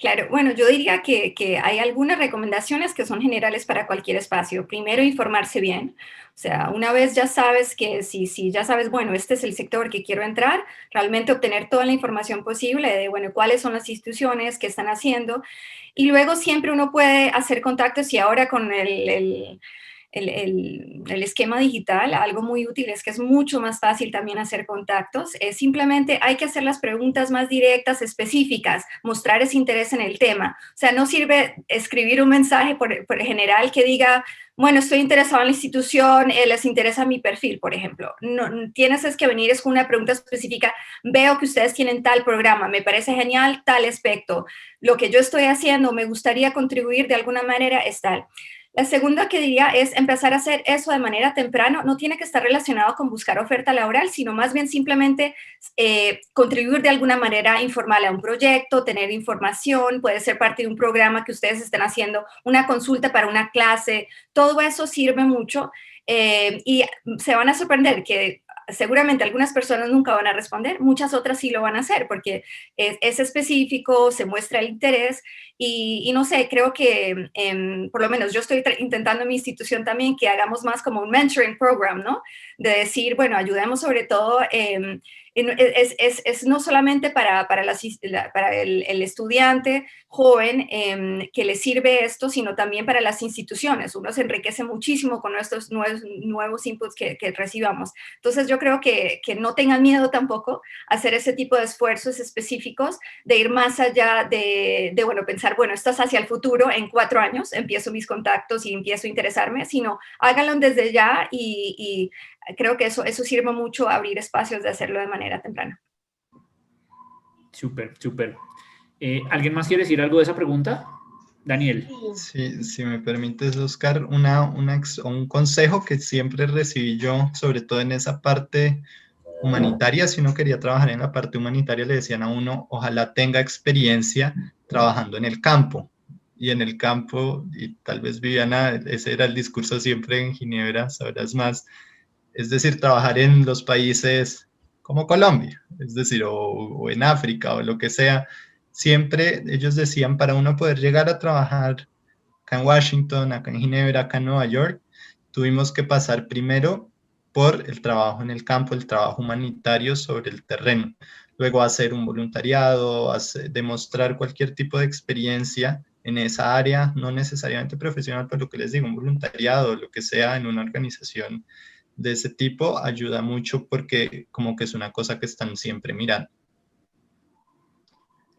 Claro, bueno, yo diría que hay algunas recomendaciones que son generales para cualquier espacio. Primero, informarse bien. O sea, una vez ya sabes que si ya sabes, bueno, este es el sector que quiero entrar, realmente obtener toda la información posible de, bueno, cuáles son las instituciones, qué están haciendo. Y luego siempre uno puede hacer contactos y ahora con el esquema digital, algo muy útil es que es mucho más fácil también hacer contactos. Simplemente hay que hacer las preguntas más directas, específicas, mostrar ese interés en el tema. O sea, no sirve escribir un mensaje por general que diga, bueno, estoy interesado en la institución, les interesa mi perfil, por ejemplo. No, tienes que venir con una pregunta específica. Veo que ustedes tienen tal programa, me parece genial tal aspecto. Lo que yo estoy haciendo, me gustaría contribuir de alguna manera, es tal. La segunda que diría es empezar a hacer eso de manera temprana. No tiene que estar relacionado con buscar oferta laboral, sino más bien simplemente contribuir de alguna manera informal a un proyecto, tener información, puede ser parte de un programa que ustedes estén haciendo, una consulta para una clase. Todo eso sirve mucho y se van a sorprender que seguramente algunas personas nunca van a responder, muchas otras sí lo van a hacer porque es específico, se muestra el interés y no sé, creo que por lo menos yo estoy intentando en mi institución también que hagamos más como un mentoring program, ¿no? De decir, bueno, ayudemos sobre todo, es no solamente para el estudiante joven que le sirve esto, sino también para las instituciones. Uno se enriquece muchísimo con estos nuevos inputs que recibamos. Entonces yo creo que no tengan miedo tampoco a hacer ese tipo de esfuerzos específicos, de ir más allá de bueno, pensar, bueno, esto es hacia el futuro, en 4 años empiezo mis contactos y empiezo a interesarme, sino háganlo desde ya y creo que eso sirve mucho a abrir espacios de hacerlo de manera temprana. Súper, súper. ¿Alguien más quiere decir algo de esa pregunta? Daniel. Sí, si me permites, Oscar, un consejo que siempre recibí yo, sobre todo en esa parte humanitaria, si uno quería trabajar en la parte humanitaria, le decían a uno, ojalá tenga experiencia trabajando en el campo. Y en el campo, y tal vez Viviana, ese era el discurso siempre en Ginebra, sabrás más, es decir, trabajar en los países como Colombia, es decir, o en África o lo que sea. Siempre ellos decían, para uno poder llegar a trabajar acá en Washington, acá en Ginebra, acá en Nueva York, tuvimos que pasar primero por el trabajo en el campo, el trabajo humanitario sobre el terreno. Luego hacer un voluntariado, demostrar cualquier tipo de experiencia en esa área, no necesariamente profesional, pero lo que les digo, un voluntariado, lo que sea en una organización de ese tipo, ayuda mucho porque como que es una cosa que están siempre mirando.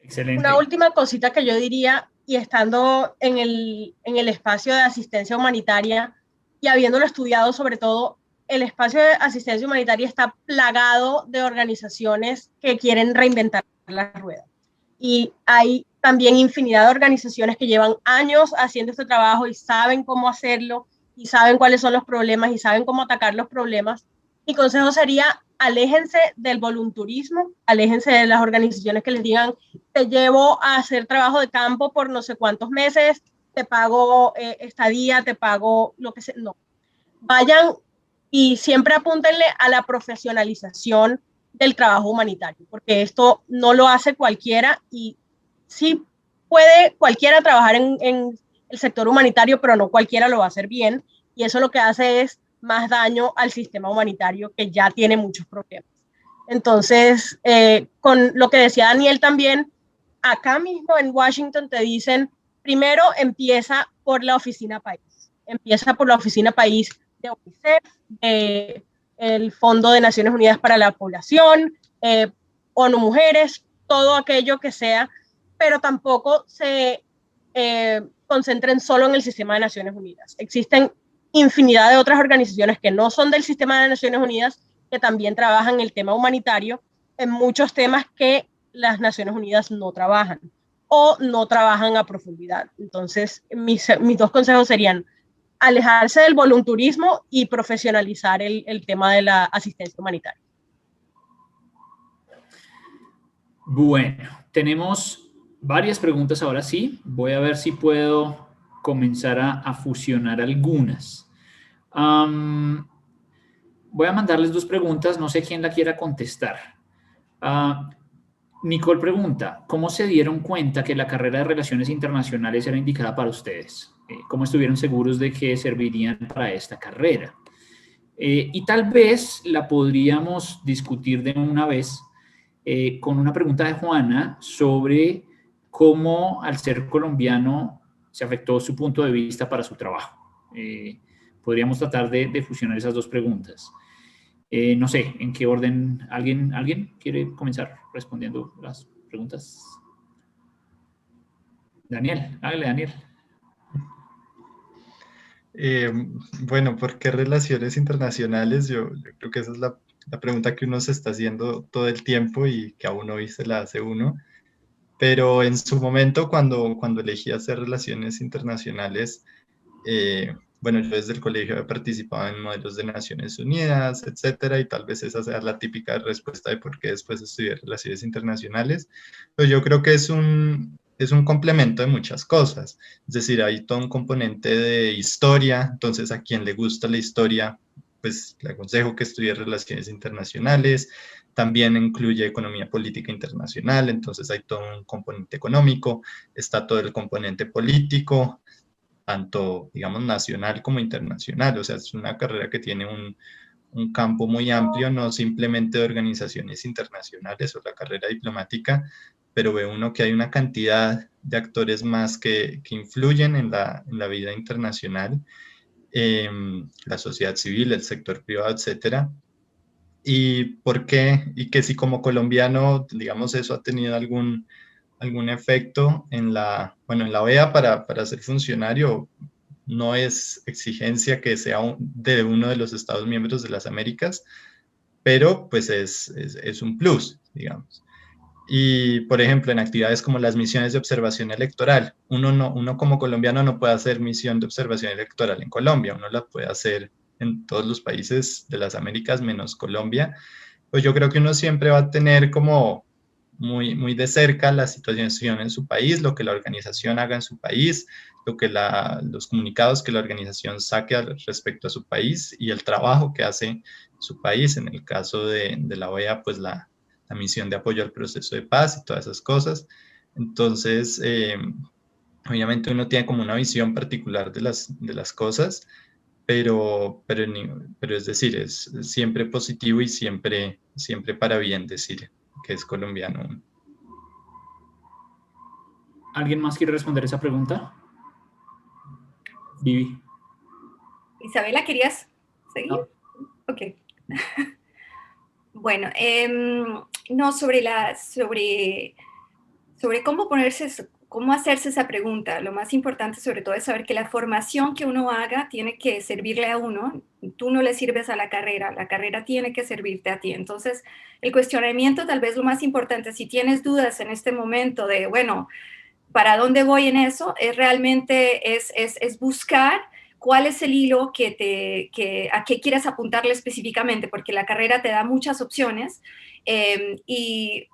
Excelente. Una última cosita que yo diría, y estando en el espacio de asistencia humanitaria y habiéndolo estudiado sobre todo, el espacio de asistencia humanitaria está plagado de organizaciones que quieren reinventar la rueda. Y hay también infinidad de organizaciones que llevan años haciendo este trabajo y saben cómo hacerlo, y saben cuáles son los problemas y saben cómo atacar los problemas. Mi consejo sería, aléjense del volunturismo, aléjense de las organizaciones que les digan, te llevo a hacer trabajo de campo por no sé cuántos meses, te pago estadía, te pago lo que sea. No, vayan y siempre apúntenle a la profesionalización del trabajo humanitario, porque esto no lo hace cualquiera, y sí puede cualquiera trabajar en el sector humanitario, pero no cualquiera lo va a hacer bien, y eso lo que hace es más daño al sistema humanitario, que ya tiene muchos problemas. Entonces, con lo que decía Daniel también, acá mismo en Washington te dicen, primero empieza por la oficina país, empieza por la oficina país de UNICEF, el Fondo de Naciones Unidas para la Población, ONU Mujeres, todo aquello que sea, pero tampoco se concentren solo en el sistema de Naciones Unidas. Existen infinidad de otras organizaciones que no son del sistema de Naciones Unidas, que también trabajan el tema humanitario en muchos temas que las Naciones Unidas no trabajan o no trabajan a profundidad. Entonces, mis dos consejos serían alejarse del volunturismo y profesionalizar el tema de la asistencia humanitaria. Bueno, tenemos varias preguntas ahora sí. Voy a ver si puedo comenzar a fusionar algunas. Voy a mandarles dos preguntas, no sé quién la quiera contestar. Nicole pregunta, ¿cómo se dieron cuenta que la carrera de Relaciones Internacionales era indicada para ustedes? ¿Cómo estuvieron seguros de que servirían para esta carrera? Y tal vez la podríamos discutir de una vez con una pregunta de Juana sobre cómo al ser colombiano se afectó su punto de vista para su trabajo. Podríamos tratar de fusionar esas dos preguntas. No sé, ¿en qué orden? ¿Alguien quiere comenzar respondiendo las preguntas? Daniel, hágale, Daniel. Bueno, ¿por qué relaciones internacionales? Yo creo que esa es la pregunta que uno se está haciendo todo el tiempo y que aún hoy se la hace uno. Pero en su momento, cuando elegí hacer relaciones internacionales, bueno, yo desde el colegio he participado en modelos de Naciones Unidas, etcétera, y tal vez esa sea la típica respuesta de por qué después estudié relaciones internacionales. Pero yo creo que es un complemento de muchas cosas. Es decir, hay todo un componente de historia, entonces a quien le gusta la historia, pues le aconsejo que estudie relaciones internacionales. También incluye economía política internacional, entonces hay todo un componente económico, está todo el componente político, tanto, digamos, nacional como internacional. O sea, es una carrera que tiene un campo muy amplio, no simplemente de organizaciones internacionales o la carrera diplomática, pero ve uno que hay una cantidad de actores más que influyen en la vida internacional, la sociedad civil, el sector privado, etcétera. ¿Y por qué? Y que si como colombiano, digamos, eso ha tenido algún efecto en bueno, en la OEA para ser funcionario. No es exigencia que sea de uno de los Estados miembros de las Américas, pero pues es un plus, digamos. Y, por ejemplo, en actividades como las misiones de observación electoral, uno como colombiano no puede hacer misión de observación electoral en Colombia, uno la puede hacer en todos los países de las Américas menos Colombia. Pues yo creo que uno siempre va a tener como muy, muy de cerca la situación en su país, lo que la organización haga en su país, lo que los comunicados que la organización saque respecto a su país y el trabajo que hace su país. En el caso de la OEA, pues la misión de apoyo al proceso de paz y todas esas cosas. Entonces, obviamente uno tiene como una visión particular de las cosas, pero es decir, es siempre positivo y siempre para bien decir que es colombiano. ¿Alguien más quiere responder esa pregunta? Vivi. Isabela, ¿querías seguir? No. Ok. Bueno, no, sobre cómo hacerse esa pregunta. Lo más importante sobre todo es saber que la formación que uno haga tiene que servirle a uno. Tú no le sirves a la carrera tiene que servirte a ti. Entonces, el cuestionamiento tal vez lo más importante, si tienes dudas en este momento de, bueno, ¿para dónde voy en eso? Es realmente es buscar cuál es el hilo a qué quieres apuntarle específicamente, porque la carrera te da muchas opciones y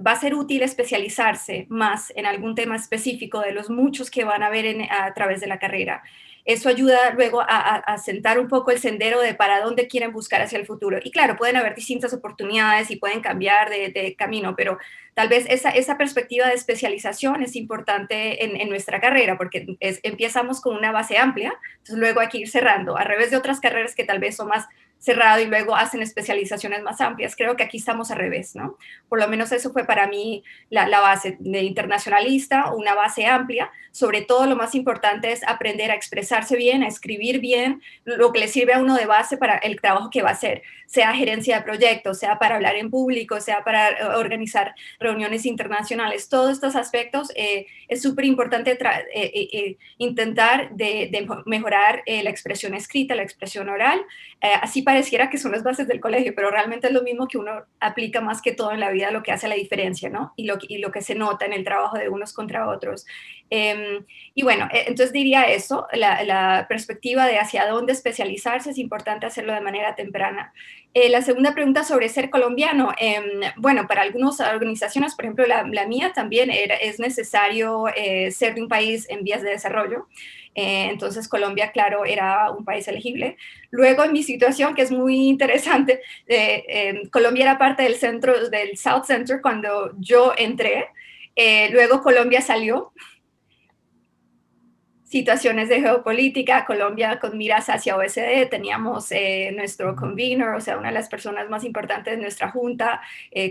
va a ser útil especializarse más en algún tema específico de los muchos que van a ver a través de la carrera. Eso ayuda luego a sentar un poco el sendero de para dónde quieren buscar hacia el futuro. Y claro, pueden haber distintas oportunidades y pueden cambiar de camino, pero tal vez esa perspectiva de especialización es importante en nuestra carrera, porque empezamos con una base amplia, entonces luego hay que ir cerrando, al revés de otras carreras que tal vez son más cerrado y luego hacen especializaciones más amplias. Creo que aquí estamos al revés, ¿no? Por lo menos eso fue para mí la base de internacionalista, una base amplia. Sobre todo lo más importante es aprender a expresarse bien, a escribir bien, lo que le sirve a uno de base para el trabajo que va a hacer, sea gerencia de proyectos, sea para hablar en público, sea para organizar reuniones internacionales. Todos estos aspectos es súper importante intentar de mejorar la expresión escrita, la expresión oral. Así pareciera que son las bases del colegio, pero realmente es lo mismo que uno aplica más que todo en la vida, lo que hace la diferencia, ¿no? Y lo que se nota en el trabajo de unos contra otros. Y bueno, entonces diría eso, la perspectiva de hacia dónde especializarse es importante hacerlo de manera temprana. La segunda pregunta sobre ser colombiano, bueno, para algunas organizaciones, por ejemplo la mía también es necesario ser de un país en vías de desarrollo. Entonces Colombia, claro, era un país elegible. Luego en mi situación, que es muy interesante, Colombia era parte del South Center cuando yo entré, luego Colombia salió. Situaciones de geopolítica, Colombia con miras hacia OSD, teníamos nuestro convener, o sea, una de las personas más importantes de nuestra junta,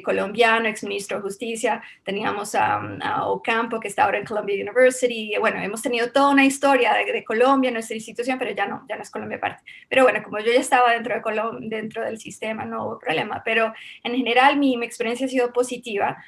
colombiano, exministro de Justicia, teníamos a Ocampo, que está ahora en Columbia University, bueno, hemos tenido toda una historia de Colombia, nuestra institución, pero ya no es Colombia parte. Pero bueno, como yo ya estaba dentro del sistema, no hubo problema, pero en general mi experiencia ha sido positiva.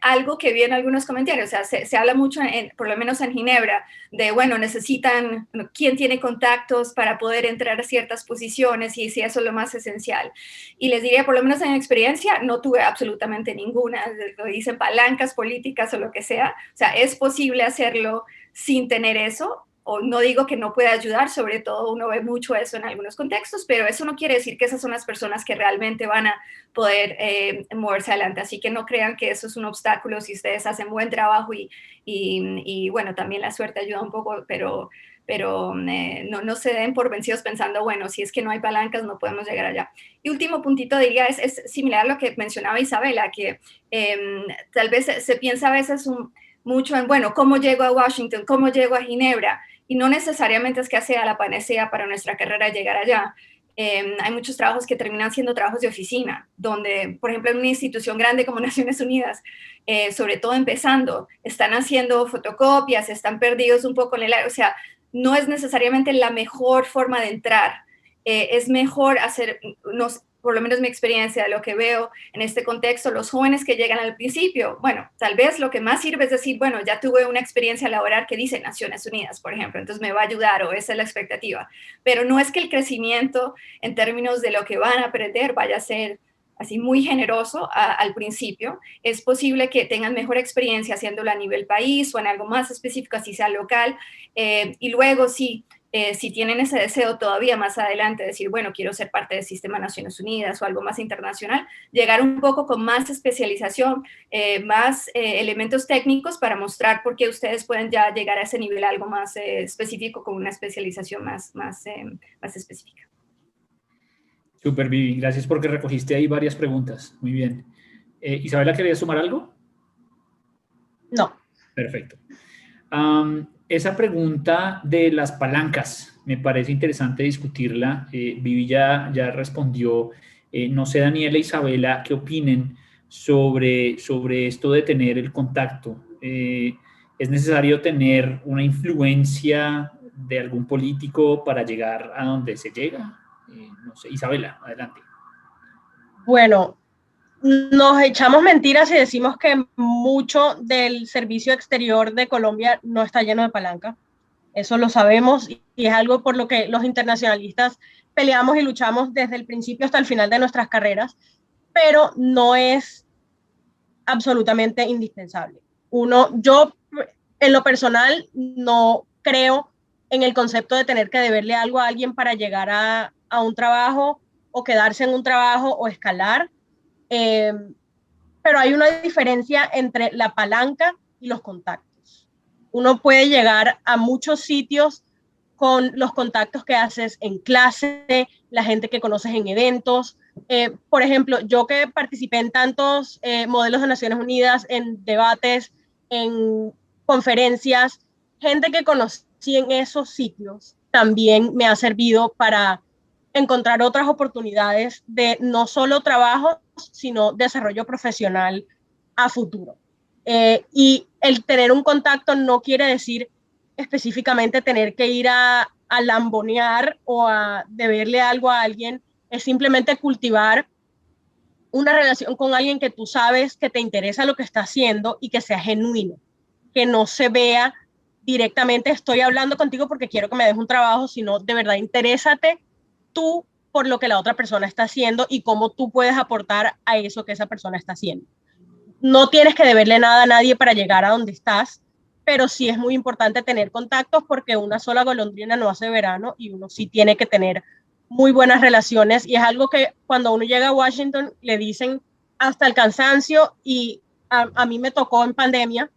Algo que vi en algunos comentarios, o sea, se habla mucho, por lo menos en Ginebra, de, bueno, necesitan, quién tiene contactos para poder entrar a ciertas posiciones y si eso es lo más esencial. Y les diría, por lo menos en mi experiencia, no tuve absolutamente ninguna, lo dicen palancas políticas o lo que sea, o sea, es posible hacerlo sin tener eso, o no digo que no pueda ayudar, sobre todo uno ve mucho eso en algunos contextos, pero eso no quiere decir que esas son las personas que realmente van a poder moverse adelante, así que no crean que eso es un obstáculo si ustedes hacen buen trabajo y bueno, también la suerte ayuda un poco, pero no se den por vencidos pensando, bueno, si es que no hay palancas no podemos llegar allá. Y último puntito diría, es similar a lo que mencionaba Isabela, que tal vez se piensa a veces mucho en, bueno, ¿cómo llego a Washington? ¿Cómo llego a Ginebra? Y no necesariamente es que sea la panacea para nuestra carrera llegar allá. Hay muchos trabajos que terminan siendo trabajos de oficina, donde, por ejemplo, en una institución grande como Naciones Unidas, sobre todo empezando, están haciendo fotocopias, están perdidos un poco en el aire, o sea, no es necesariamente la mejor forma de entrar. Es mejor hacer, por lo menos mi experiencia, lo que veo en este contexto, los jóvenes que llegan al principio, bueno, tal vez lo que más sirve es decir, bueno, ya tuve una experiencia laboral que dice Naciones Unidas, por ejemplo, entonces me va a ayudar o esa es la expectativa, pero no es que el crecimiento en términos de lo que van a aprender vaya a ser así muy generoso al principio. Es posible que tengan mejor experiencia haciéndolo a nivel país o en algo más específico, así sea local, y luego sí, si tienen ese deseo todavía más adelante, decir, bueno, quiero ser parte del sistema de Naciones Unidas o algo más internacional, llegar un poco con más especialización, más elementos técnicos para mostrar por qué ustedes pueden ya llegar a ese nivel algo más específico con una especialización más específica. Súper, Vivi. Gracias porque recogiste ahí varias preguntas. Muy bien. Isabela, ¿querías sumar algo? No. Perfecto. Esa pregunta de las palancas, me parece interesante discutirla. Vivi ya respondió. No sé, Daniela, Isabela, ¿qué opinen sobre esto de tener el contacto? ¿Es necesario tener una influencia de algún político para llegar a donde se llega? No sé, Isabela, adelante. Bueno, nos echamos mentiras si decimos que mucho del servicio exterior de Colombia no está lleno de palanca. Eso lo sabemos y es algo por lo que los internacionalistas peleamos y luchamos desde el principio hasta el final de nuestras carreras, pero no es absolutamente indispensable. Yo en lo personal no creo en el concepto de tener que deberle algo a alguien para llegar a un trabajo o quedarse en un trabajo o escalar. Pero hay una diferencia entre la palanca y los contactos. Uno puede llegar a muchos sitios con los contactos que haces en clase, la gente que conoces en eventos. Por ejemplo, yo que participé en tantos modelos de Naciones Unidas, en debates, en conferencias, gente que conocí en esos sitios también me ha servido para encontrar otras oportunidades de no solo trabajo, sino desarrollo profesional a futuro. Y el tener un contacto no quiere decir específicamente tener que ir a lambonear o a deberle algo a alguien, es simplemente cultivar una relación con alguien que tú sabes que te interesa lo que está haciendo y que sea genuino, que no se vea directamente estoy hablando contigo porque quiero que me des un trabajo, sino de verdad interésate tú por lo que la otra persona está haciendo y cómo tú puedes aportar a eso que esa persona está haciendo. No tienes que deberle nada a nadie para llegar a donde estás, pero sí es muy importante tener contactos porque una sola golondrina no hace verano y uno sí tiene que tener muy buenas relaciones y es algo que cuando uno llega a Washington le dicen hasta el cansancio y a mí me tocó en pandemia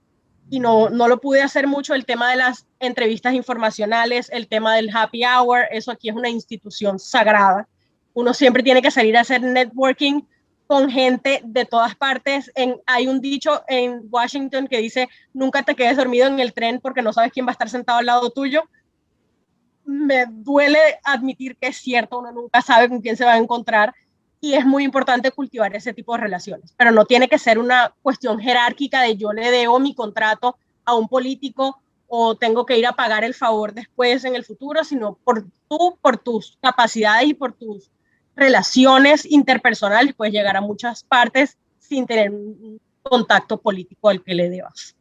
y no lo pude hacer mucho, el tema de las entrevistas informacionales, el tema del happy hour, eso aquí es una institución sagrada. Uno siempre tiene que salir a hacer networking con gente de todas partes. Hay un dicho en Washington que dice, nunca te quedes dormido en el tren porque no sabes quién va a estar sentado al lado tuyo. Me duele admitir que es cierto, uno nunca sabe con quién se va a encontrar y es muy importante cultivar ese tipo de relaciones, pero no tiene que ser una cuestión jerárquica de yo le debo mi contrato a un político o tengo que ir a pagar el favor después en el futuro, sino por tus capacidades y por tus relaciones interpersonales puedes llegar a muchas partes sin tener un contacto político al que le debas.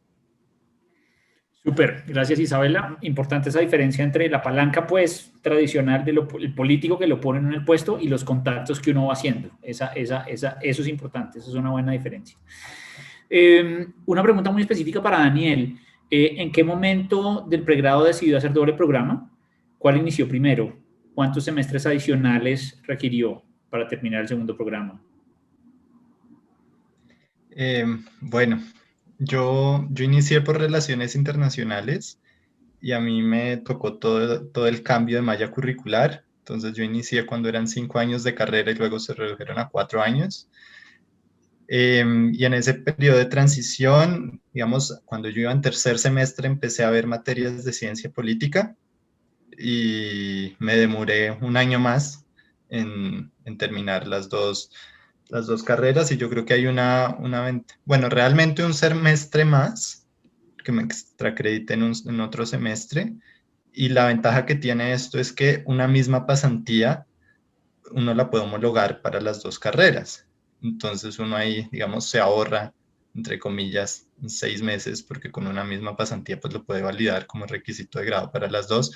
Súper, gracias Isabela. Importante esa diferencia entre la palanca pues tradicional del político que lo ponen en el puesto y los contactos que uno va haciendo. Eso es importante, eso es una buena diferencia. Una pregunta muy específica para Daniel. ¿En qué momento del pregrado decidió hacer doble programa? ¿Cuál inició primero? ¿Cuántos semestres adicionales requirió para terminar el segundo programa? Bueno, yo inicié por Relaciones Internacionales y a mí me tocó todo el cambio de malla curricular. Entonces yo inicié cuando eran 5 años de carrera y luego se redujeron a 4 años. Y en ese periodo de transición, digamos, cuando yo iba en tercer semestre empecé a ver materias de ciencia política y me demoré un año más en terminar las dos carreras y yo creo que hay bueno, realmente un semestre más que me extracredité en otro semestre y la ventaja que tiene esto es que una misma pasantía uno la puede homologar para las dos carreras. Entonces uno ahí, digamos, se ahorra, entre comillas, 6 meses, porque con una misma pasantía pues lo puede validar como requisito de grado para las dos.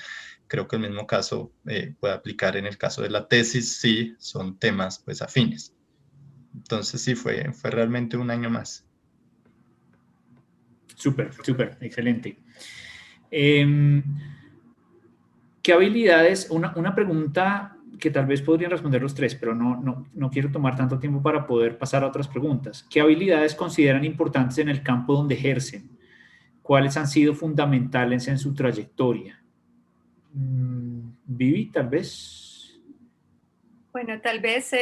Creo que el mismo caso puede aplicar en el caso de la tesis, si son temas pues afines. Entonces sí, fue realmente un año más. Súper, excelente. ¿Qué habilidades? Una pregunta que tal vez podrían responder los tres, pero no quiero tomar tanto tiempo para poder pasar a otras preguntas. ¿Qué habilidades consideran importantes en el campo donde ejercen? ¿Cuáles han sido fundamentales en su trayectoria? Vivi, tal vez. Bueno, tal vez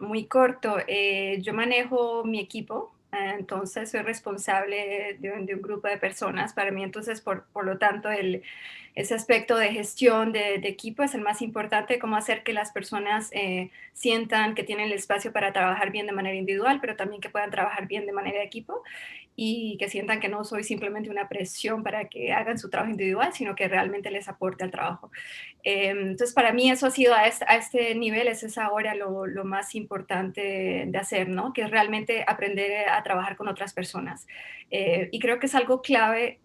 muy corto. Yo manejo mi equipo, entonces soy responsable de un grupo de personas. Para mí, entonces, por lo tanto, el ese aspecto de gestión de equipo es el más importante, cómo hacer que las personas sientan que tienen el espacio para trabajar bien de manera individual, pero también que puedan trabajar bien de manera de equipo y que sientan que no soy simplemente una presión para que hagan su trabajo individual, sino que realmente les aporte al trabajo. Entonces, para mí eso ha sido a este nivel, es ahora lo más importante de hacer, ¿no? Que es realmente aprender a trabajar con otras personas. Y creo que es algo clave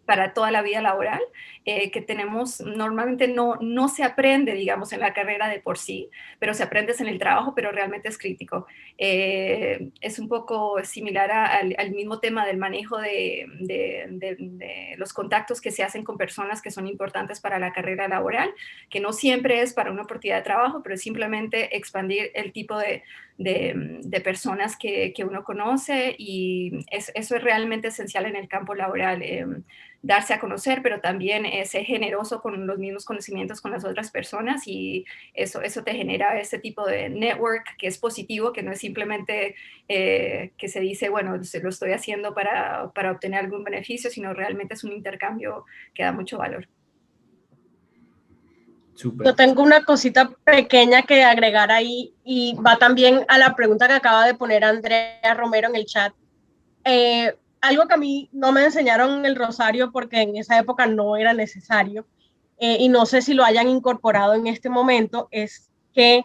para toda la vida laboral, que tenemos, normalmente no se aprende, digamos, en la carrera de por sí, pero se aprende en el trabajo, pero realmente es crítico. Es un poco similar al mismo tema del manejo de los contactos que se hacen con personas que son importantes para la carrera laboral, que no siempre es para una oportunidad de trabajo, pero es simplemente expandir el tipo de personas que uno conoce, y eso es realmente esencial en el campo laboral, darse a conocer, pero también ser generoso con los mismos conocimientos con las otras personas, y eso te genera ese tipo de network que es positivo, que no es simplemente que se dice, bueno, lo estoy haciendo para obtener algún beneficio, sino realmente es un intercambio que da mucho valor. Súper. Yo tengo una cosita pequeña que agregar ahí y va también a la pregunta que acaba de poner Andrea Romero en el chat. Algo que a mí no me enseñaron en el Rosario porque en esa época no era necesario, y no sé si lo hayan incorporado en este momento, es que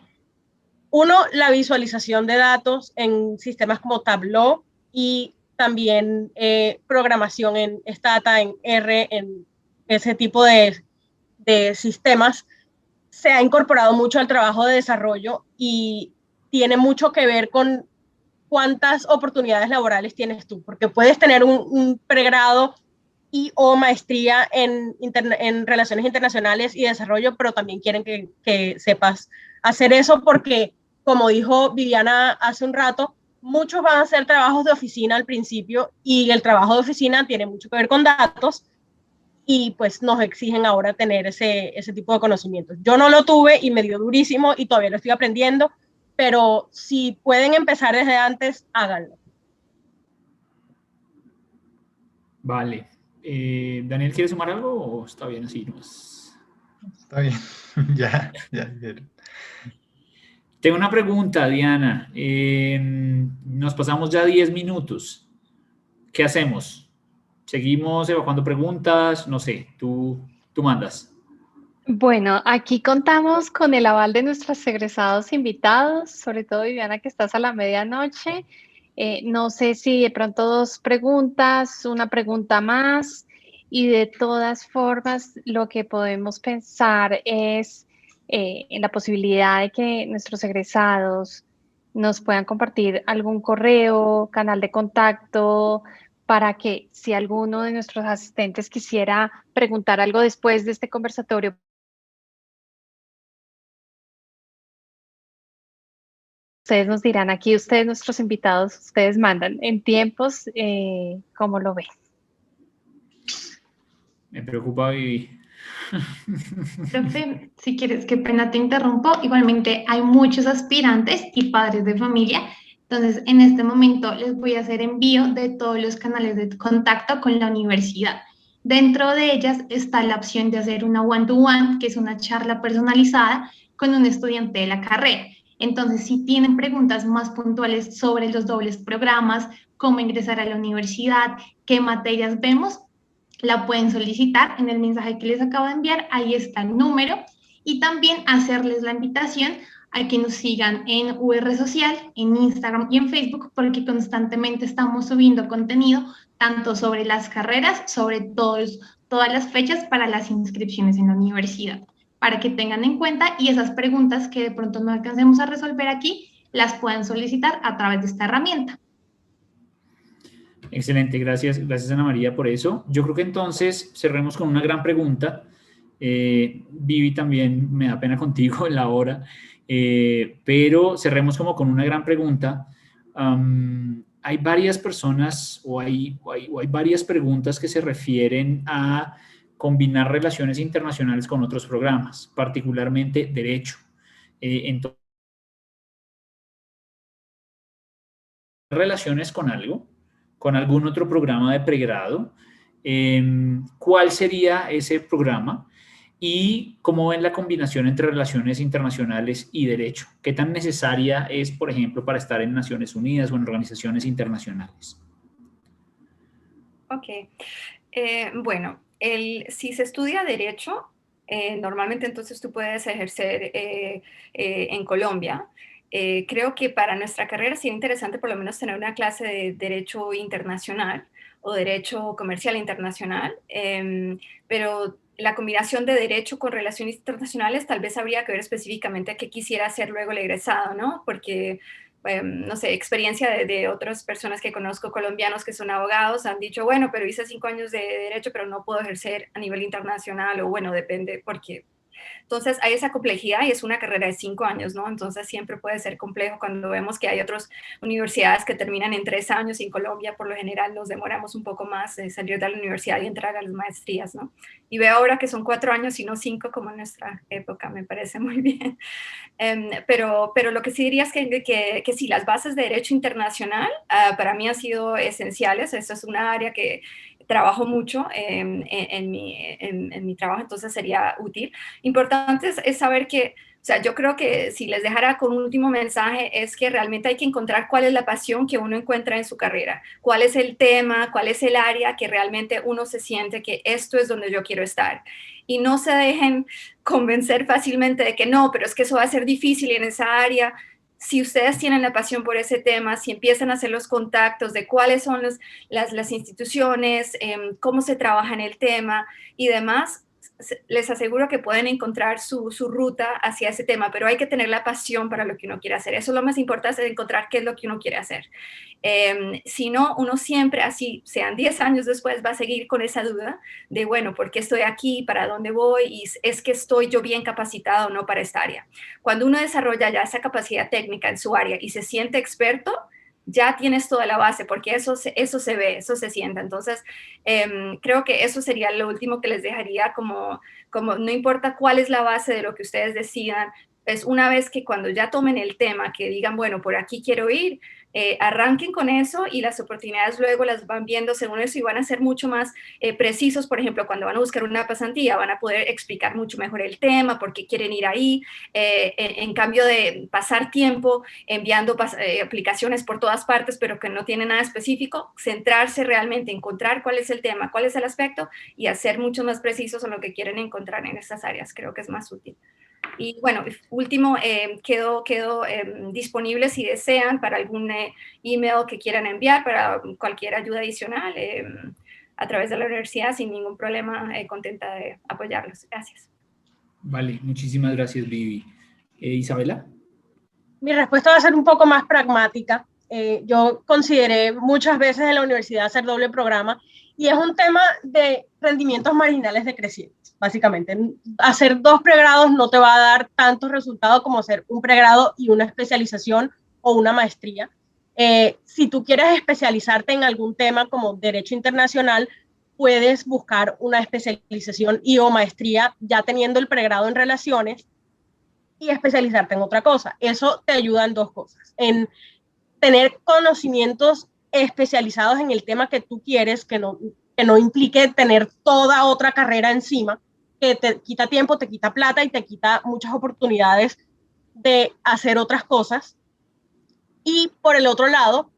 uno, la visualización de datos en sistemas como Tableau y también programación en Stata, en R, en ese tipo de sistemas, se ha incorporado mucho al trabajo de desarrollo y tiene mucho que ver con cuántas oportunidades laborales tienes tú, porque puedes tener un pregrado y o maestría en relaciones internacionales y desarrollo, pero también quieren que sepas hacer eso porque, como dijo Viviana hace un rato, muchos van a hacer trabajos de oficina al principio y el trabajo de oficina tiene mucho que ver con datos y pues nos exigen ahora tener ese tipo de conocimientos. Yo no lo tuve y me dio durísimo y todavía lo estoy aprendiendo, pero si pueden empezar desde antes, háganlo. Vale. Daniel, ¿quieres sumar algo o está bien así? No es... Está bien, ya. Tengo una pregunta, Diana. Nos pasamos ya 10 minutos. ¿Qué hacemos? ¿Seguimos evacuando preguntas? No sé, tú mandas. Bueno, aquí contamos con el aval de nuestros egresados invitados, sobre todo Viviana, que estás a la medianoche. No sé si de pronto 2 preguntas, una pregunta más, y de todas formas lo que podemos pensar es en la posibilidad de que nuestros egresados nos puedan compartir algún correo, canal de contacto, para que si alguno de nuestros asistentes quisiera preguntar algo después de este conversatorio, ustedes nos dirán aquí, ustedes, nuestros invitados, ustedes mandan en tiempos, ¿cómo lo ven? Me preocupa, Vivi. Profe, si quieres, qué pena te interrumpo. Igualmente hay muchos aspirantes y padres de familia. Entonces, en este momento les voy a hacer envío de todos los canales de contacto con la universidad. Dentro de ellas está la opción de hacer una one-to-one, que es una charla personalizada con un estudiante de la carrera. Entonces, si tienen preguntas más puntuales sobre los dobles programas, cómo ingresar a la universidad, qué materias vemos, la pueden solicitar en el mensaje que les acabo de enviar, ahí está el número, y también hacerles la invitación a que nos sigan en UR Social, en Instagram y en Facebook, porque constantemente estamos subiendo contenido, tanto sobre las carreras, sobre todas las fechas para las inscripciones en la universidad, para que tengan en cuenta y esas preguntas que de pronto no alcancemos a resolver aquí, las puedan solicitar a través de esta herramienta. Excelente, gracias Ana María por eso. Yo creo que entonces cerremos con una gran pregunta. Vivi, también me da pena contigo en la hora, pero cerremos como con una gran pregunta. Hay varias personas o hay varias preguntas que se refieren a combinar relaciones internacionales con otros programas, particularmente derecho. Entonces, relaciones con algo, con algún otro programa de pregrado, ¿Cuál sería ese programa? Y cómo ven la combinación entre relaciones internacionales y derecho. ¿Qué tan necesaria es, por ejemplo, para estar en Naciones Unidas o en organizaciones internacionales? Ok. Bueno, si se estudia derecho, normalmente entonces tú puedes ejercer en Colombia. Creo que para nuestra carrera sería interesante por lo menos tener una clase de derecho internacional o derecho comercial internacional, pero la combinación de derecho con relaciones internacionales tal vez habría que ver específicamente qué quisiera hacer luego el egresado, ¿no? Porque no sé, experiencia de otras personas que conozco colombianos que son abogados, han dicho, bueno, pero hice 5 años de derecho, pero no puedo ejercer a nivel internacional, o bueno, depende, porque entonces hay esa complejidad y es una carrera de 5 años, ¿no? Entonces siempre puede ser complejo cuando vemos que hay otras universidades que terminan en 3 años y en Colombia por lo general nos demoramos un poco más de salir de la universidad y entrar a las maestrías, ¿no? Y veo ahora que son 4 años y no 5 como en nuestra época, me parece muy bien. Pero lo que sí diría es que sí, las bases de derecho internacional para mí han sido esenciales. Esa es una área que trabajo mucho en mi trabajo, entonces sería útil. Importante es saber que, o sea, yo creo que si les dejara con un último mensaje es que realmente hay que encontrar cuál es la pasión que uno encuentra en su carrera, cuál es el tema, cuál es el área que realmente uno se siente que esto es donde yo quiero estar. Y no se dejen convencer fácilmente de que no, pero es que eso va a ser difícil en esa área. Si ustedes tienen la pasión por ese tema, si empiezan a hacer los contactos de cuáles son las instituciones, cómo se trabaja en el tema y demás, les aseguro que pueden encontrar su ruta hacia ese tema, pero hay que tener la pasión para lo que uno quiere hacer. Eso es lo más importante, es encontrar qué es lo que uno quiere hacer. Si no, uno siempre, así sean 10 años después, va a seguir con esa duda de, bueno, ¿por qué estoy aquí? ¿Para dónde voy? Y es que estoy yo bien capacitado o no para esta área. Cuando uno desarrolla ya esa capacidad técnica en su área y se siente experto, ya tienes toda la base, porque eso se ve, eso se sienta. Entonces, creo que eso sería lo último que les dejaría, como no importa cuál es la base de lo que ustedes decidan, es una vez que cuando ya tomen el tema, que digan, bueno, por aquí quiero ir, arranquen con eso y las oportunidades luego las van viendo según eso y van a ser mucho más precisos. Por ejemplo, cuando van a buscar una pasantía, van a poder explicar mucho mejor el tema, por qué quieren ir ahí, en cambio de pasar tiempo enviando aplicaciones por todas partes, pero que no tienen nada específico, centrarse realmente, encontrar cuál es el tema, cuál es el aspecto y hacer mucho más precisos en lo que quieren encontrar en estas áreas. Creo que es más útil. Y bueno, último, quedo disponible si desean para algún email que quieran enviar, para cualquier ayuda adicional a través de la universidad, sin ningún problema, contenta de apoyarlos. Gracias. Vale, muchísimas gracias, Vivi. Isabela. Mi respuesta va a ser un poco más pragmática. Yo consideré muchas veces en la universidad hacer doble programa y es un tema de rendimientos marginales decrecientes, básicamente. Hacer 2 pregrados no te va a dar tantos resultados como hacer un pregrado y una especialización o una maestría. Si tú quieres especializarte en algún tema como derecho internacional, puedes buscar una especialización y o maestría ya teniendo el pregrado en relaciones y especializarte en otra cosa. Eso te ayuda en 2 cosas. En tener conocimientos especializados en el tema que tú quieres, que no implique tener toda otra carrera encima, que te quita tiempo, te quita plata y te quita muchas oportunidades de hacer otras cosas. Y por el otro lado,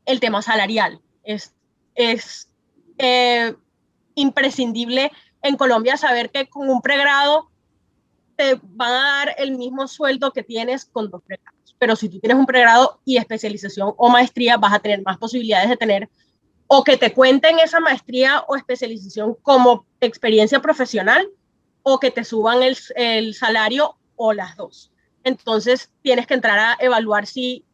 el tema salarial. Es imprescindible en Colombia saber que con un pregrado te van a dar el mismo sueldo que tienes con 2 pregrados. Pero si tú tienes un pregrado y especialización o maestría, vas a tener más posibilidades de tener o que te cuenten esa maestría o especialización como experiencia profesional o que te suban el salario o las 2. Entonces tienes que entrar a evaluar si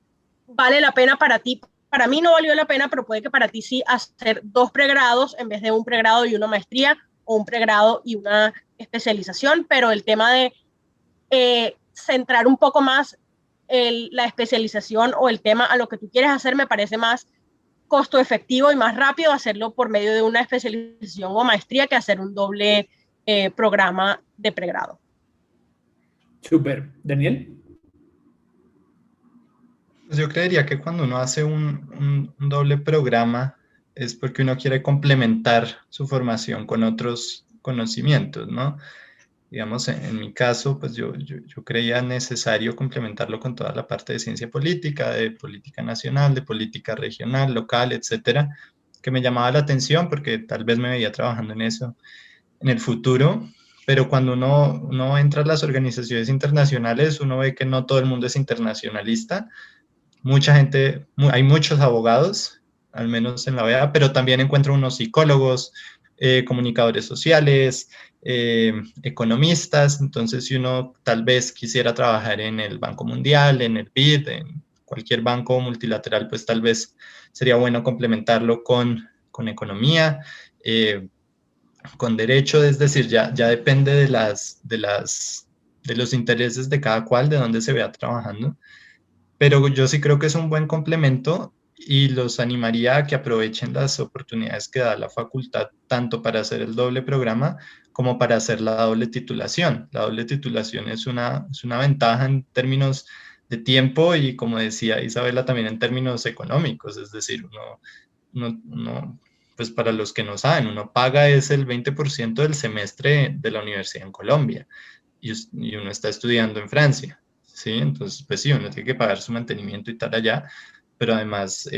vale la pena para ti. Para mí no valió la pena, pero puede que para ti sí hacer 2 pregrados en vez de un pregrado y una maestría o un pregrado y una especialización, pero el tema de centrar un poco más la especialización o el tema a lo que tú quieres hacer me parece más costo efectivo y más rápido hacerlo por medio de una especialización o maestría que hacer un doble programa de pregrado. Súper. Daniel. Pues yo creería que cuando uno hace un doble programa, es porque uno quiere complementar su formación con otros conocimientos, ¿no? Digamos, en mi caso, pues yo creía necesario complementarlo con toda la parte de ciencia política, de política nacional, de política regional, local, etcétera, que me llamaba la atención porque tal vez me veía trabajando en eso en el futuro, pero cuando uno entra a las organizaciones internacionales, uno ve que no todo el mundo es internacionalista. Mucha gente, hay muchos abogados, al menos en la OEA, pero también encuentro unos psicólogos, comunicadores sociales, economistas. Entonces, si uno tal vez quisiera trabajar en el Banco Mundial, en el BID, en cualquier banco multilateral, pues tal vez sería bueno complementarlo con economía, con derecho, es decir, ya depende de los intereses de cada cual, de dónde se vea trabajando. Pero yo sí creo que es un buen complemento y los animaría a que aprovechen las oportunidades que da la facultad, tanto para hacer el doble programa como para hacer la doble titulación. La doble titulación es una ventaja en términos de tiempo y, como decía Isabela, también en términos económicos. Es decir, pues para los que no saben, uno paga es el 20% del semestre de la universidad en Colombia y uno está estudiando en Francia. ¿Sí? Entonces, pues sí, uno tiene que pagar su mantenimiento y tal allá, pero además,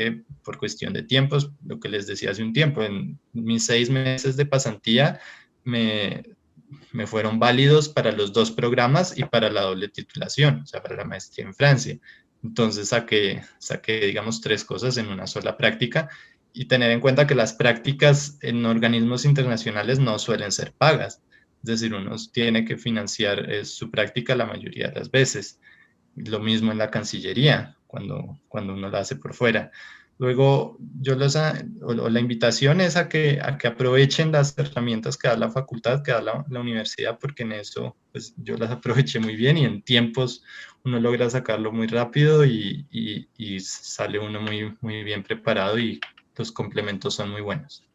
por cuestión de tiempos, lo que les decía hace un tiempo, en mis 6 meses de pasantía me fueron válidos para los 2 programas y para la doble titulación, o sea, para la maestría en Francia. Entonces saqué, digamos, 3 cosas en una sola práctica y tener en cuenta que las prácticas en organismos internacionales no suelen ser pagas. Es decir, uno tiene que financiar su práctica la mayoría de las veces. Lo mismo en la Cancillería, cuando uno la hace por fuera. Luego, la invitación es a que aprovechen las herramientas que da la facultad, que da la universidad, porque en eso pues, yo las aproveché muy bien y en tiempos uno logra sacarlo muy rápido y sale uno muy, muy bien preparado y los complementos son muy buenos.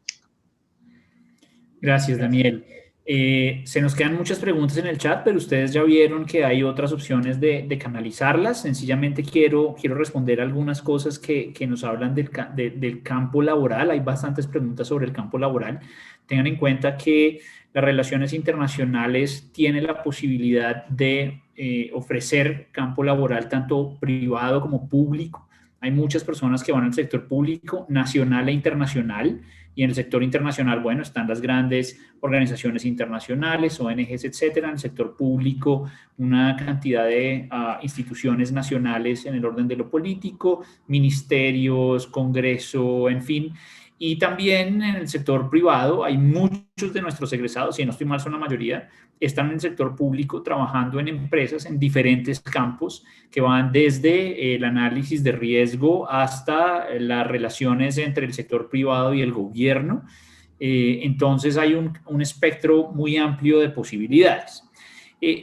Gracias, Daniel. Se nos quedan muchas preguntas en el chat, pero ustedes ya vieron que hay otras opciones de canalizarlas. Sencillamente quiero responder algunas cosas que nos hablan del campo laboral. Hay bastantes preguntas sobre el campo laboral. Tengan en cuenta que las relaciones internacionales tienen la posibilidad de ofrecer campo laboral tanto privado como público. Hay muchas personas que van al sector público, nacional e internacional, y en el sector internacional, bueno, están las grandes organizaciones internacionales, ONGs, etcétera. En el sector público, una cantidad de instituciones nacionales en el orden de lo político, ministerios, Congreso, en fin. Y también en el sector privado hay muchos de nuestros egresados, si no estoy mal son la mayoría, están en el sector público trabajando en empresas en diferentes campos que van desde el análisis de riesgo hasta las relaciones entre el sector privado y el gobierno. Entonces hay un espectro muy amplio de posibilidades.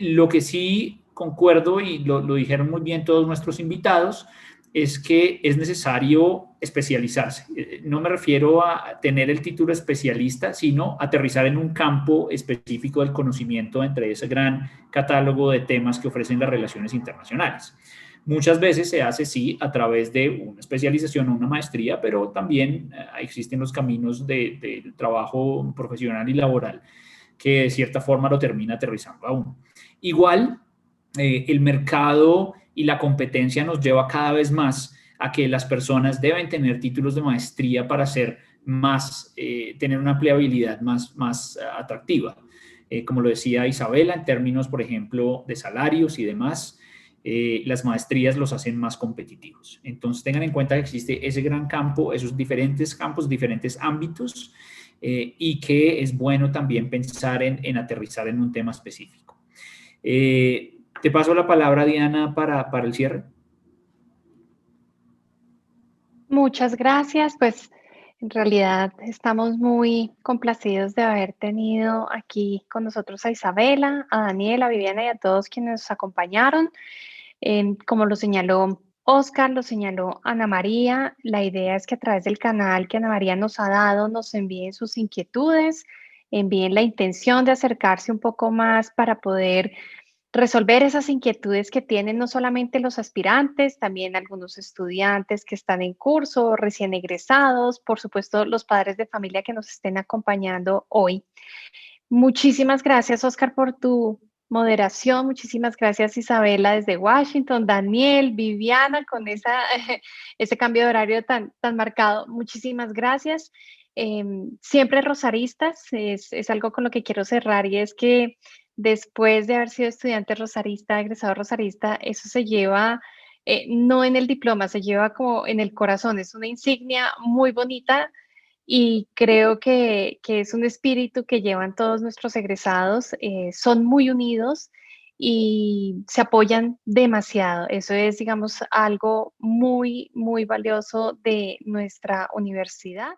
Lo que sí concuerdo, y lo dijeron muy bien todos nuestros invitados, es que es necesario especializarse. No me refiero a tener el título especialista, sino aterrizar en un campo específico del conocimiento entre ese gran catálogo de temas que ofrecen las relaciones internacionales. Muchas veces se hace, sí, a través de una especialización o una maestría, pero también existen los caminos del trabajo profesional y laboral que de cierta forma lo termina aterrizando a uno. Igual, el mercado y la competencia nos lleva cada vez más a que las personas deben tener títulos de maestría para ser más, tener una empleabilidad más atractiva. Como lo decía Isabela, en términos, por ejemplo, de salarios y demás, las maestrías los hacen más competitivos. Entonces, tengan en cuenta que existe ese gran campo, esos diferentes campos, diferentes ámbitos, y que es bueno también pensar en aterrizar en un tema específico. Te paso la palabra, Diana, para el cierre. Muchas gracias. Pues en realidad estamos muy complacidos de haber tenido aquí con nosotros a Isabela, a Daniela, a Viviana y a todos quienes nos acompañaron. Como lo señaló Oscar, lo señaló Ana María, la idea es que a través del canal que Ana María nos ha dado nos envíen sus inquietudes, envíen la intención de acercarse un poco más para poder resolver esas inquietudes que tienen no solamente los aspirantes, también algunos estudiantes que están en curso, recién egresados, por supuesto los padres de familia que nos estén acompañando hoy. Muchísimas gracias, Oscar, por tu moderación. Muchísimas gracias, Isabela, desde Washington, Daniel, Viviana, con ese cambio de horario tan marcado. Muchísimas gracias. Siempre rosaristas, es algo con lo que quiero cerrar, y es que después de haber sido estudiante rosarista, egresado rosarista, eso se lleva, no en el diploma, se lleva como en el corazón. Es una insignia muy bonita y creo que es un espíritu que llevan todos nuestros egresados. Son muy unidos y se apoyan demasiado. Eso es, digamos, algo muy, muy valioso de nuestra universidad.